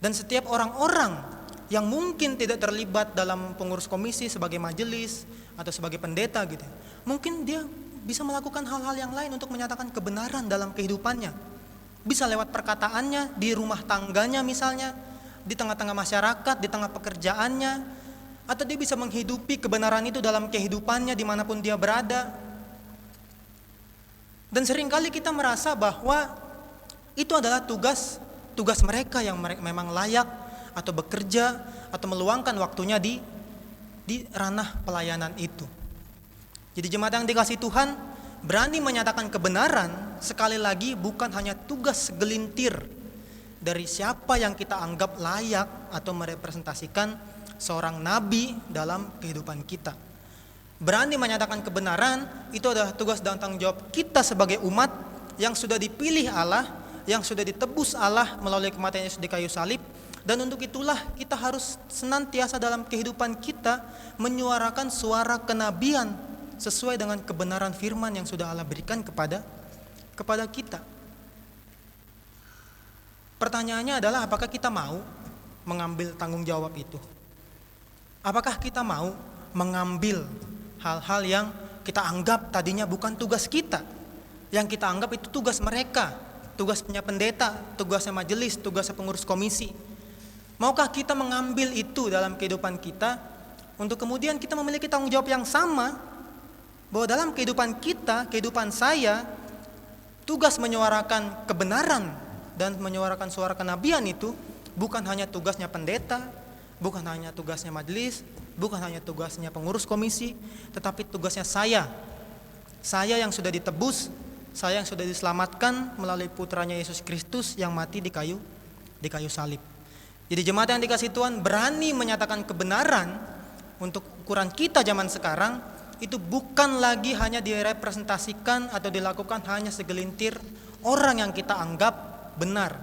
Dan setiap orang-orang yang mungkin tidak terlibat dalam pengurus komisi sebagai majelis atau sebagai pendeta gitu, mungkin dia bisa melakukan hal-hal yang lain untuk menyatakan kebenaran dalam kehidupannya. Bisa lewat perkataannya di rumah tangganya misalnya, di tengah-tengah masyarakat, di tengah pekerjaannya, atau dia bisa menghidupi kebenaran itu dalam kehidupannya dimanapun dia berada. Dan seringkali kita merasa bahwa itu adalah tugas tugas mereka yang memang layak atau bekerja atau meluangkan waktunya di ranah pelayanan itu. Jadi jemaat yang dikasihi Tuhan, berani menyatakan kebenaran sekali lagi bukan hanya tugas segelintir dari siapa yang kita anggap layak atau merepresentasikan seorang nabi dalam kehidupan kita. Berani menyatakan kebenaran itu adalah tugas dan tanggung jawab kita sebagai umat yang sudah dipilih Allah, yang sudah ditebus Allah melalui kematian Yesus di kayu salib. Dan untuk itulah kita harus senantiasa dalam kehidupan kita menyuarakan suara kenabian sesuai dengan kebenaran firman yang sudah Allah berikan kepada kita. Pertanyaannya adalah apakah kita mau mengambil tanggung jawab itu? Apakah kita mau mengambil hal-hal yang kita anggap tadinya bukan tugas kita, yang kita anggap itu tugas mereka, tugasnya pendeta, tugasnya majelis, tugasnya pengurus komisi? Maukah kita mengambil itu dalam kehidupan kita untuk kemudian kita memiliki tanggung jawab yang sama, bahwa dalam kehidupan kita, kehidupan saya, tugas menyuarakan kebenaran dan menyuarakan suara kenabian itu bukan hanya tugasnya pendeta, bukan hanya tugasnya majelis, bukan hanya tugasnya pengurus komisi, tetapi tugasnya saya yang sudah ditebus, saya yang sudah diselamatkan melalui putranya Yesus Kristus yang mati di kayu salib. Jadi jemaat yang dikasihi Tuhan, berani menyatakan kebenaran untuk ukuran kita zaman sekarang itu bukan lagi hanya direpresentasikan atau dilakukan hanya segelintir orang yang kita anggap benar,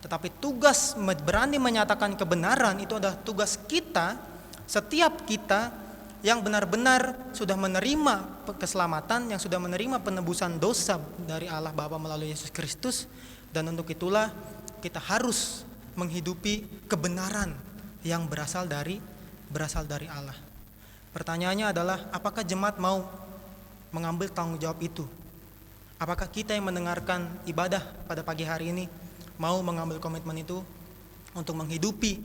tetapi tugas berani menyatakan kebenaran itu adalah tugas kita, setiap kita yang benar-benar sudah menerima keselamatan, yang sudah menerima penebusan dosa dari Allah Bapa melalui Yesus Kristus. Dan untuk itulah kita harus menghidupi kebenaran yang berasal dari Allah. Pertanyaannya adalah apakah jemaat mau mengambil tanggung jawab itu? Apakah kita yang mendengarkan ibadah pada pagi hari ini mau mengambil komitmen itu untuk menghidupi,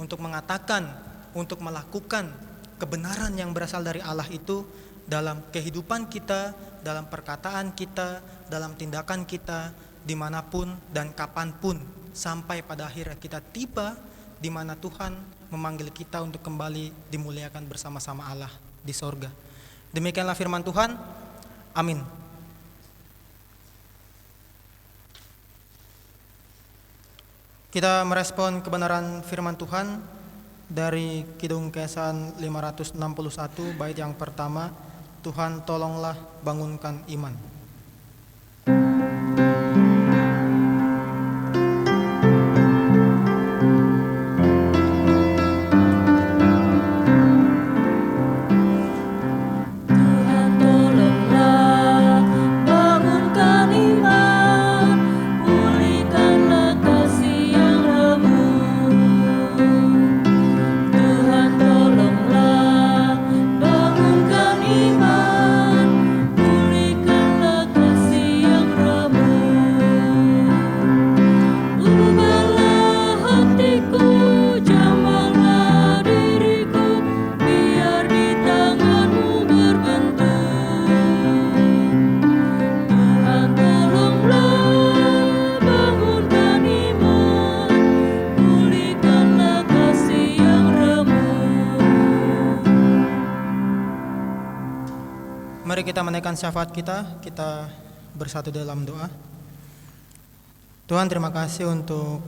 untuk mengatakan, untuk melakukan kebenaran yang berasal dari Allah itu dalam kehidupan kita, dalam perkataan kita, dalam tindakan kita, dimanapun dan kapanpun, sampai pada akhirnya kita tiba di mana Tuhan memanggil kita untuk kembali dimuliakan bersama-sama Allah di sorga. Demikianlah firman Tuhan. Amin. Kita merespon kebenaran firman Tuhan dari Kidung Kesan 561 bait yang pertama, Tuhan tolonglah bangunkan iman. Mari kita menaikkan syafaat kita bersatu dalam doa. Tuhan, terima kasih untuk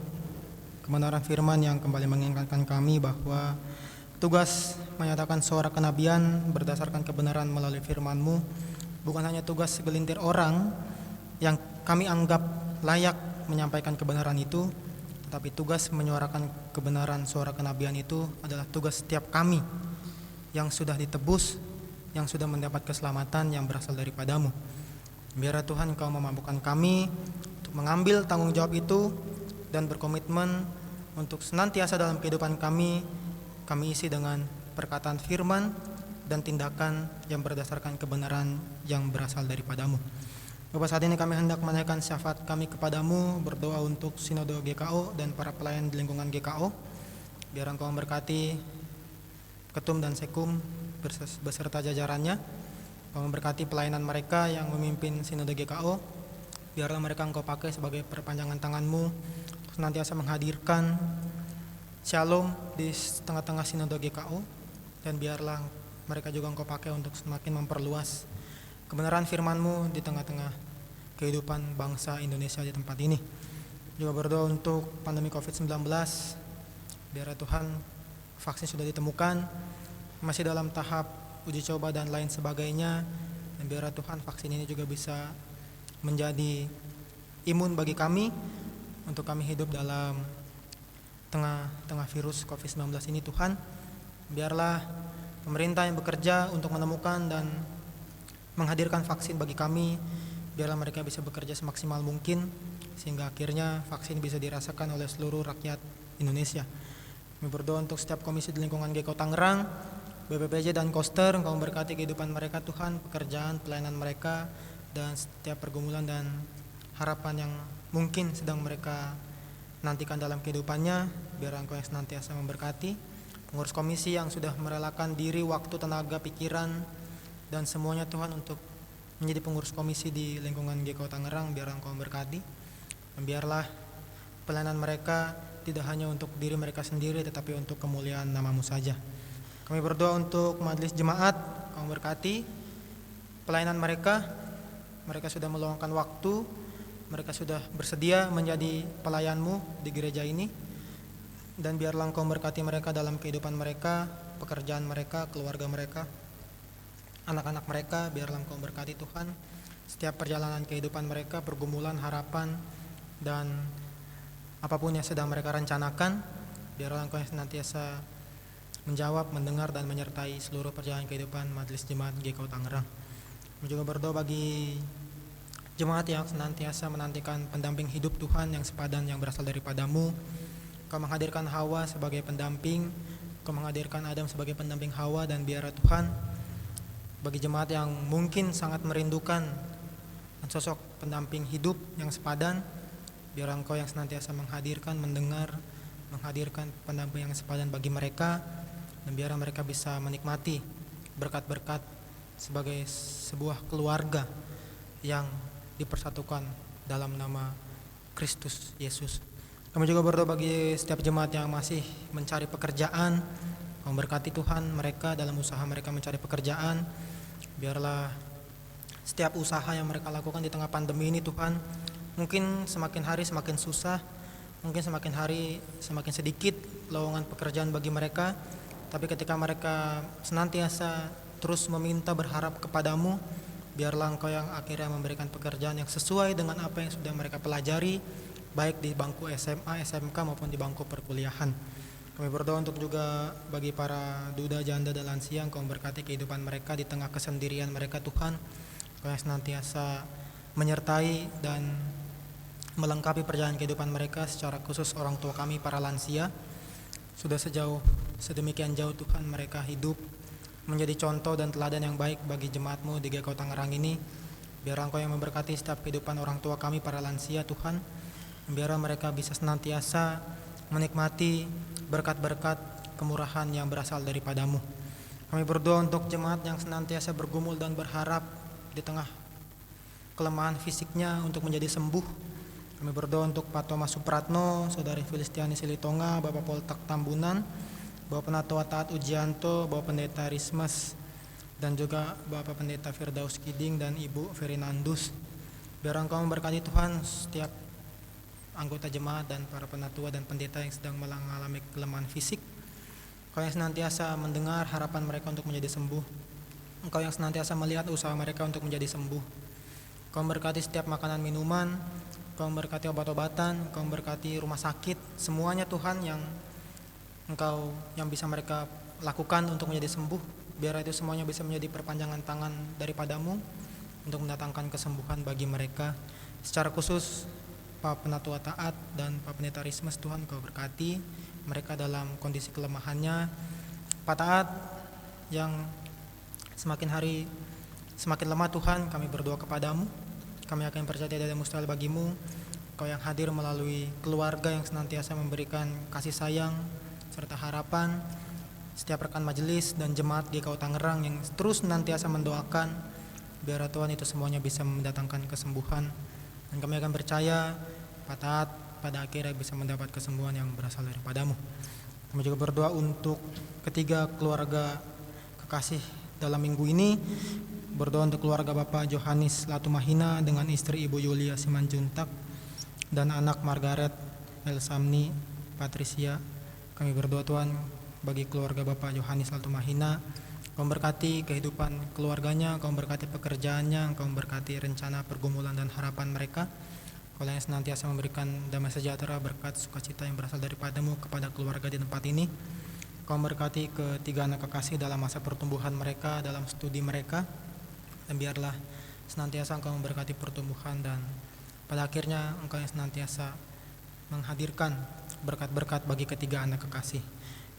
kebenaran firman yang kembali mengingatkan kami bahwa tugas menyatakan suara kenabian berdasarkan kebenaran melalui firman-Mu bukan hanya tugas segelintir orang yang kami anggap layak menyampaikan kebenaran itu, tetapi tugas menyuarakan kebenaran suara kenabian itu adalah tugas setiap kami yang sudah ditebus, yang sudah mendapat keselamatan yang berasal daripada-Mu. Biarlah Tuhan Engkau memampukan kami untuk mengambil tanggung jawab itu dan berkomitmen untuk senantiasa dalam kehidupan kami isi dengan perkataan firman dan tindakan yang berdasarkan kebenaran yang berasal daripada-Mu. Bapak, saat ini kami hendak menaikkan syafaat kami kepadamu, berdoa untuk Sinode GKO dan para pelayan di lingkungan GKO. Biar Engkau memberkati ketum dan sekum beserta jajarannya. Engkau memberkati pelayanan mereka yang memimpin Sinode GKO. Biarlah mereka Engkau pakai sebagai perpanjangan tangan-Mu untuk senantiasa menghadirkan Shalom di tengah-tengah sinode GKO, dan biarlah mereka juga Engkau pakai untuk semakin memperluas kebenaran firman-Mu di tengah-tengah kehidupan bangsa Indonesia di tempat ini. Juga berdoa untuk pandemi COVID-19, biar Tuhan vaksin sudah ditemukan, masih dalam tahap uji coba dan lain sebagainya, dan biar Tuhan vaksin ini juga bisa menjadi imun bagi kami untuk kami hidup dalam tengah virus COVID-19 ini. Tuhan, biarlah pemerintah yang bekerja untuk menemukan dan menghadirkan vaksin bagi kami, biarlah mereka bisa bekerja semaksimal mungkin sehingga akhirnya vaksin bisa dirasakan oleh seluruh rakyat Indonesia. Kami berdoa untuk setiap komisi di lingkungan GKO Tangerang, BPPJ dan Koster. Engkau memberkati kehidupan mereka Tuhan, pekerjaan, pelayanan mereka, dan setiap pergumulan dan harapan yang mungkin sedang mereka nantikan dalam kehidupannya. Biar Engkau yang senantiasa memberkati pengurus komisi yang sudah merelakan diri, waktu, tenaga, pikiran, dan semuanya Tuhan untuk menjadi pengurus komisi di lingkungan GKO Tangerang. Biar Engkau memberkati, dan biarlah pelayanan mereka tidak hanya untuk diri mereka sendiri, tetapi untuk kemuliaan nama-Mu saja. Kami berdoa untuk majelis jemaat, Kau memberkati pelayanan mereka. Mereka sudah meluangkan waktu, mereka sudah bersedia menjadi pelayan-Mu di gereja ini, dan biarlah Engkau memberkati mereka dalam kehidupan mereka, pekerjaan mereka, keluarga mereka, anak-anak mereka. Biarlah Engkau memberkati Tuhan setiap perjalanan kehidupan mereka, pergumulan, harapan, dan apapun yang sedang mereka rencanakan. Biarlah Engkau yang senantiasa menjawab, mendengar, dan menyertai seluruh perjalanan kehidupan majelis jemaat GKO Tangerang. Kami juga berdoa bagi jemaat yang senantiasa menantikan pendamping hidup Tuhan yang sepadan, yang berasal daripada-Mu. Kau menghadirkan Hawa sebagai pendamping, Kau menghadirkan Adam sebagai pendamping Hawa, dan biarlah Tuhan bagi jemaat yang mungkin sangat merindukan sosok pendamping hidup yang sepadan, biar Engkau yang senantiasa menghadirkan, mendengar, menghadirkan pendamping yang sepadan bagi mereka, dan biar mereka bisa menikmati berkat-berkat sebagai sebuah keluarga yang dipersatukan dalam nama Kristus Yesus. Kami juga berdoa bagi setiap jemaat yang masih mencari pekerjaan. Kau berkati Tuhan mereka dalam usaha mereka mencari pekerjaan. Biarlah setiap usaha yang mereka lakukan di tengah pandemi ini Tuhan, mungkin semakin hari semakin susah, mungkin semakin hari semakin sedikit lowongan pekerjaan bagi mereka. Tapi ketika mereka senantiasa terus meminta, berharap kepada-Mu, biarlah Engkau yang akhirnya memberikan pekerjaan yang sesuai dengan apa yang sudah mereka pelajari, baik di bangku SMA, SMK maupun di bangku perkuliahan. Kami berdoa untuk juga bagi para duda, janda, dan lansia. Engkau memberkati kehidupan mereka di tengah kesendirian mereka Tuhan. Engkau yang senantiasa menyertai dan melengkapi perjalanan kehidupan mereka, secara khusus orang tua kami para lansia. Sudah sedemikian jauh Tuhan mereka hidup menjadi contoh dan teladan yang baik bagi jemaat-Mu di GKO Tangerang ini. Biar Engkau yang memberkati setiap kehidupan orang tua kami para lansia Tuhan. Biar mereka bisa senantiasa menikmati berkat-berkat kemurahan yang berasal daripada-Mu. Kami berdoa untuk jemaat yang senantiasa bergumul dan berharap di tengah kelemahan fisiknya untuk menjadi sembuh. Kami berdoa untuk Pak Thomas Supratno, Saudari Filistiani Silitonga, Bapak Poltak Tambunan, Bapak Penatua Taat Ujianto, Bapak Pendeta Rismas, dan juga Bapak Pendeta Firdaus Kiding dan Ibu Ferinandus. Biar Engkau memberkati Tuhan setiap anggota jemaat dan para penatua dan pendeta yang sedang mengalami kelemahan fisik. Engkau yang senantiasa mendengar harapan mereka untuk menjadi sembuh. Engkau yang senantiasa melihat usaha mereka untuk menjadi sembuh. Engkau memberkati setiap makanan minuman, Engkau memberkati obat-obatan, Engkau memberkati rumah sakit, semuanya Tuhan yang Engkau yang bisa mereka lakukan untuk menjadi sembuh. Biar itu semuanya bisa menjadi perpanjangan tangan daripada-Mu untuk mendatangkan kesembuhan bagi mereka. Secara khusus Pak Penatua Taat dan Pak Pendeta Rismas Tuhan Engkau berkati mereka dalam kondisi kelemahannya. Pak Taat yang semakin hari semakin lemah Tuhan, kami berdoa kepada-Mu. Kami akan percaya tidak ada mustahil bagi-Mu. Kau yang hadir melalui keluarga yang senantiasa memberikan kasih sayang serta harapan, setiap rekan majelis dan jemaat GKO Tangerang yang terus senantiasa mendoakan, biar Tuhan itu semuanya bisa mendatangkan kesembuhan. Dan kami akan percaya Pak Taat, pada akhirnya bisa mendapat kesembuhan yang berasal daripadamu. Kami juga berdoa untuk ketiga keluarga kekasih dalam minggu ini. Berdoa untuk keluarga Bapak Johannes Latumahina dengan istri Ibu Yulia Simanjuntak dan anak Margaret Elsamni Patricia. Kami berdoa Tuhan bagi keluarga Bapak Johannes Latumahina. Kau berkati kehidupan keluarganya, Kau berkati pekerjaannya, Kau berkati rencana pergumulan dan harapan mereka. Kau yang senantiasa memberikan damai sejahtera, berkat, sukacita yang berasal daripadamu kepada keluarga di tempat ini. Kau berkati ketiga anak kekasih dalam masa pertumbuhan mereka, dalam studi mereka. Dan biarlah senantiasa Engkau memberkati pertumbuhan dan pada akhirnya Engkau yang senantiasa menghadirkan berkat-berkat bagi ketiga anak kekasih.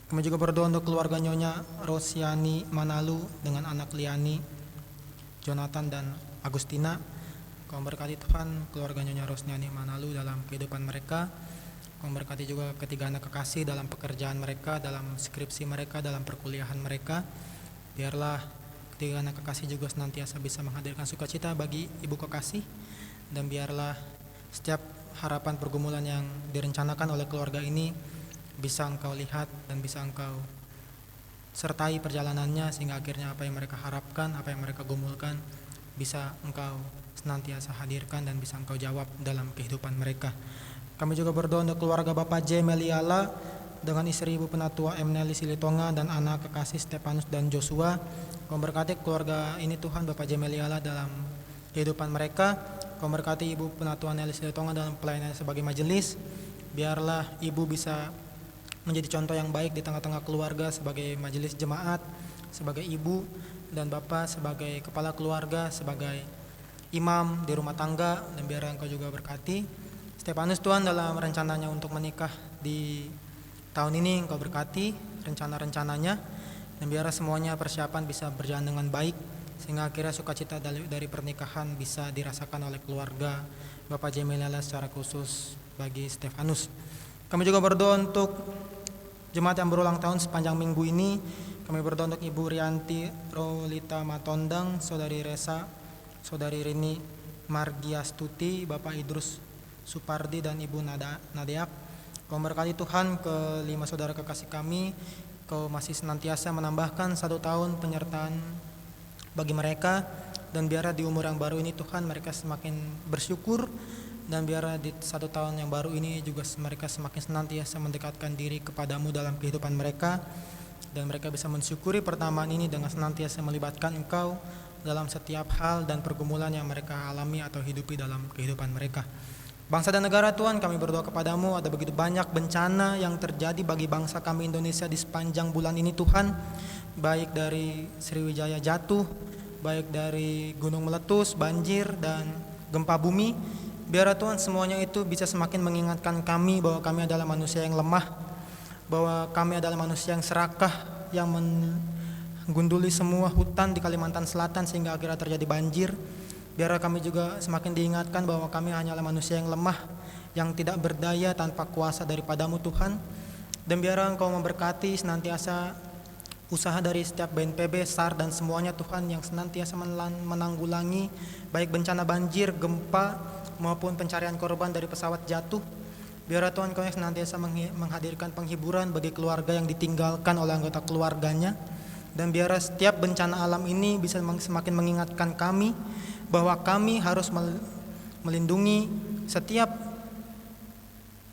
Kami juga berdoa untuk keluarga Nyonya Rosiani Manalu dengan anak Liani, Jonathan dan Agustina. Kau berkati Tuhan keluarga Nyonya Rosiani Manalu dalam kehidupan mereka. Kau berkati juga ketiga anak kekasih dalam pekerjaan mereka, dalam skripsi mereka, dalam perkuliahan mereka. Biarlah ketiga anak kekasih juga senantiasa bisa menghadirkan sukacita bagi ibu kekasih. Dan biarlah setiap harapan pergumulan yang direncanakan oleh keluarga ini bisa Engkau lihat dan bisa Engkau sertai perjalanannya, sehingga akhirnya apa yang mereka harapkan, apa yang mereka gumulkan bisa Engkau senantiasa hadirkan dan bisa Engkau jawab dalam kehidupan mereka. Kami juga berdoa untuk keluarga Bapak J. Meliala dengan istri Ibu Penatua M. Nelly Silitonga dan anak kekasih Stefanus dan Joshua. Kau berkati keluarga ini Tuhan, Bapak J. Meliala dalam kehidupan mereka. Kau berkati Ibu Penatua Nelly Silitonga dalam pelayanan sebagai majelis. Biarlah Ibu bisa menjadi contoh yang baik di tengah-tengah keluarga sebagai majelis jemaat, sebagai ibu dan bapak, sebagai kepala keluarga, sebagai imam di rumah tangga. Dan biar Engkau juga berkati Stefanus Tuhan dalam rencananya untuk menikah di tahun ini. Engkau berkati rencana-rencananya dan biar semuanya persiapan bisa berjalan dengan baik, sehingga akhirnya sukacita dari pernikahan bisa dirasakan oleh keluarga Bapak J. Meliala secara khusus bagi Stefanus. Kami juga berdoa untuk jemaat yang berulang tahun sepanjang minggu ini. Kami berdoa untuk Ibu Rianti Rolita Matondang, Saudari Resa, Saudari Rini Margiastuti, Bapak Idrus Supardi dan Ibu Nadeak. Kau berkati Tuhan kelima saudara kekasih kami. Kau masih senantiasa menambahkan 1 tahun penyertaan bagi mereka, dan biarlah di umur yang baru ini Tuhan mereka semakin bersyukur, dan biarlah di 1 tahun yang baru ini juga mereka semakin senantiasa mendekatkan diri kepadamu dalam kehidupan mereka, dan mereka bisa mensyukuri pertambahan ini dengan senantiasa melibatkan Engkau dalam setiap hal dan pergumulan yang mereka alami atau hidupi dalam kehidupan mereka. Bangsa dan negara Tuhan, kami berdoa kepadamu, ada begitu banyak bencana yang terjadi bagi bangsa kami Indonesia di sepanjang bulan ini Tuhan, baik dari Sriwijaya jatuh, baik dari gunung meletus, banjir dan gempa bumi. Biar Tuhan semuanya itu bisa semakin mengingatkan kami bahwa kami adalah manusia yang lemah, bahwa kami adalah manusia yang serakah, yang menggunduli semua hutan di Kalimantan Selatan sehingga akhirnya terjadi banjir. Biar kami juga semakin diingatkan bahwa kami hanyalah manusia yang lemah, yang tidak berdaya tanpa kuasa daripadamu Tuhan. Dan biar Engkau memberkati senantiasa usaha dari setiap BNPB, SAR dan semuanya Tuhan, yang senantiasa menanggulangi baik bencana banjir, gempa maupun pencarian korban dari pesawat jatuh. Biar Tuhan Kau yang senantiasa menghadirkan penghiburan bagi keluarga yang ditinggalkan oleh anggota keluarganya. Dan biar setiap bencana alam ini bisa semakin mengingatkan kami bahwa kami harus melindungi setiap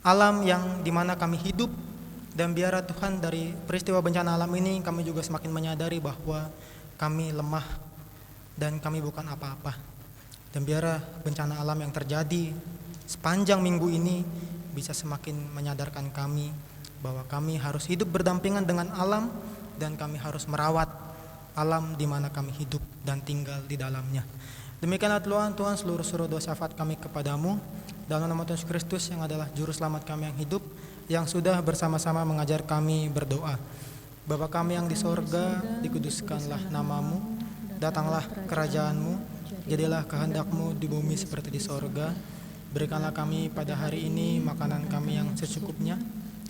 alam yang dimana kami hidup. Dan biar Tuhan dari peristiwa bencana alam ini kami juga semakin menyadari bahwa kami lemah dan kami bukan apa-apa. Dan biar bencana alam yang terjadi sepanjang minggu ini bisa semakin menyadarkan kami bahwa kami harus hidup berdampingan dengan alam, dan kami harus merawat alam di mana kami hidup dan tinggal di dalamnya. Demikianlah Tuhan seluruh doa syafaat kami kepadamu, dalam nama Tuhan Yesus Kristus yang adalah juru selamat kami yang hidup, yang sudah bersama-sama mengajar kami berdoa. Bapa kami yang di sorga, dikuduskanlah namamu, datanglah kerajaanmu, jadilah kehendakmu di bumi seperti di sorga. Berikanlah kami pada hari ini makanan kami yang secukupnya,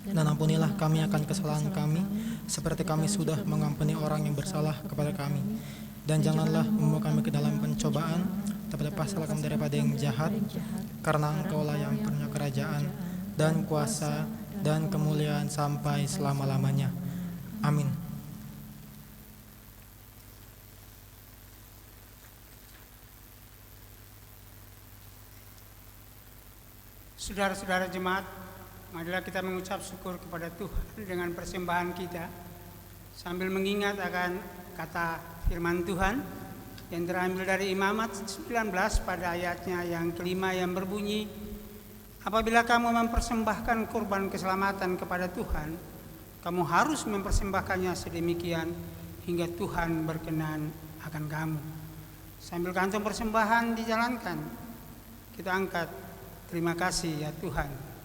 dan ampunilah kami akan kesalahan kami, seperti kami sudah mengampuni orang yang bersalah kepada kami. Dan janganlah membawa kami ke dalam pencobaan, tapi lepaskanlah kami daripada yang jahat, karena Engkaulah yang punya kerajaan dan kuasa, dan kemuliaan sampai selama-lamanya. Amin. Saudara-saudara jemaat, marilah kita mengucap syukur kepada Tuhan dengan persembahan kita, sambil mengingat akan kata firman Tuhan yang terambil dari Imamat 19 pada ayatnya yang kelima yang berbunyi, apabila kamu mempersembahkan kurban keselamatan kepada Tuhan, kamu harus mempersembahkannya sedemikian hingga Tuhan berkenan akan kamu. Sambil kantong persembahan dijalankan, kita angkat, terima kasih ya Tuhan.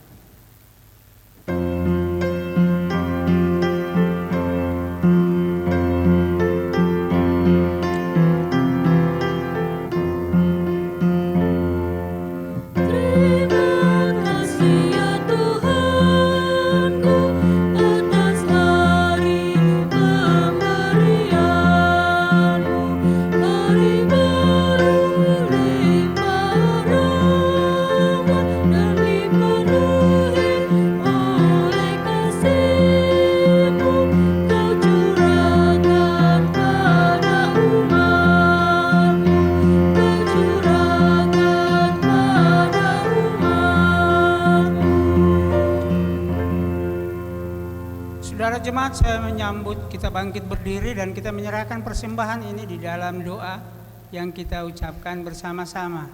Saudara jemaat, saya menyambut kita bangkit berdiri dan kita menyerahkan persembahan ini di dalam doa yang kita ucapkan bersama-sama.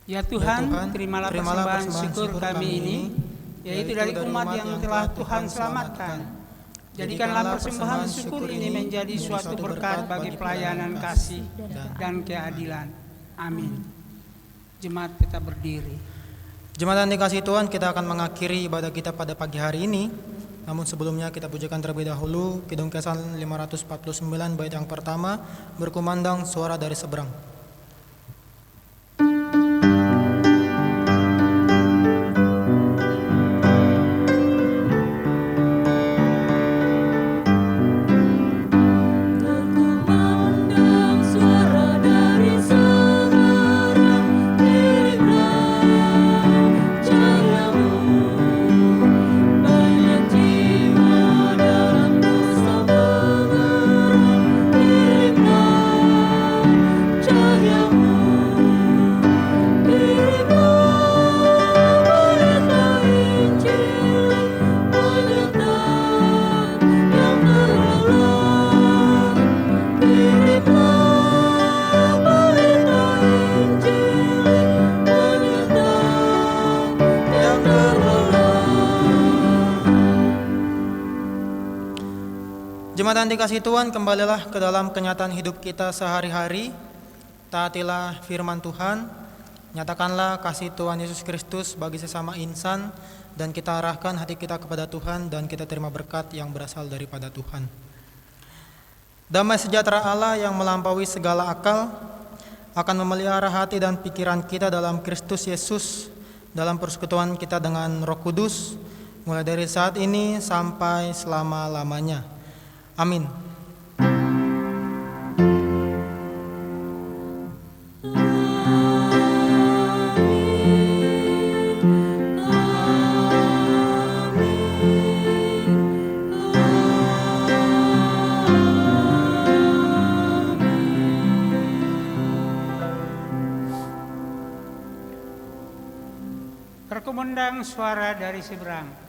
Ya Tuhan, terimalah persembahan syukur kami ini, yaitu dari umat yang telah Tuhan selamatkan. Jadikanlah persembahan syukur ini menjadi suatu berkat bagi pelayanan kasih dan keadilan. Amin. Jemaat tetap berdiri. Jemaat yang dikasihi Tuhan, kita akan mengakhiri ibadah kita pada pagi hari ini. Namun sebelumnya kita pujikan terlebih dahulu Kidung Kesan 549 bait yang pertama, berkumandang suara dari seberang. Jemaat yang dikasihi Tuhan, kembalilah ke dalam kenyataan hidup kita sehari-hari. Taatilah firman Tuhan, nyatakanlah kasih Tuhan Yesus Kristus bagi sesama insan, dan kita arahkan hati kita kepada Tuhan dan kita terima berkat yang berasal daripada Tuhan. Damai sejahtera Allah yang melampaui segala akal akan memelihara hati dan pikiran kita dalam Kristus Yesus, dalam persekutuan kita dengan Roh Kudus, mulai dari saat ini sampai selama-lamanya. Amin. Berkumandang suara dari seberang.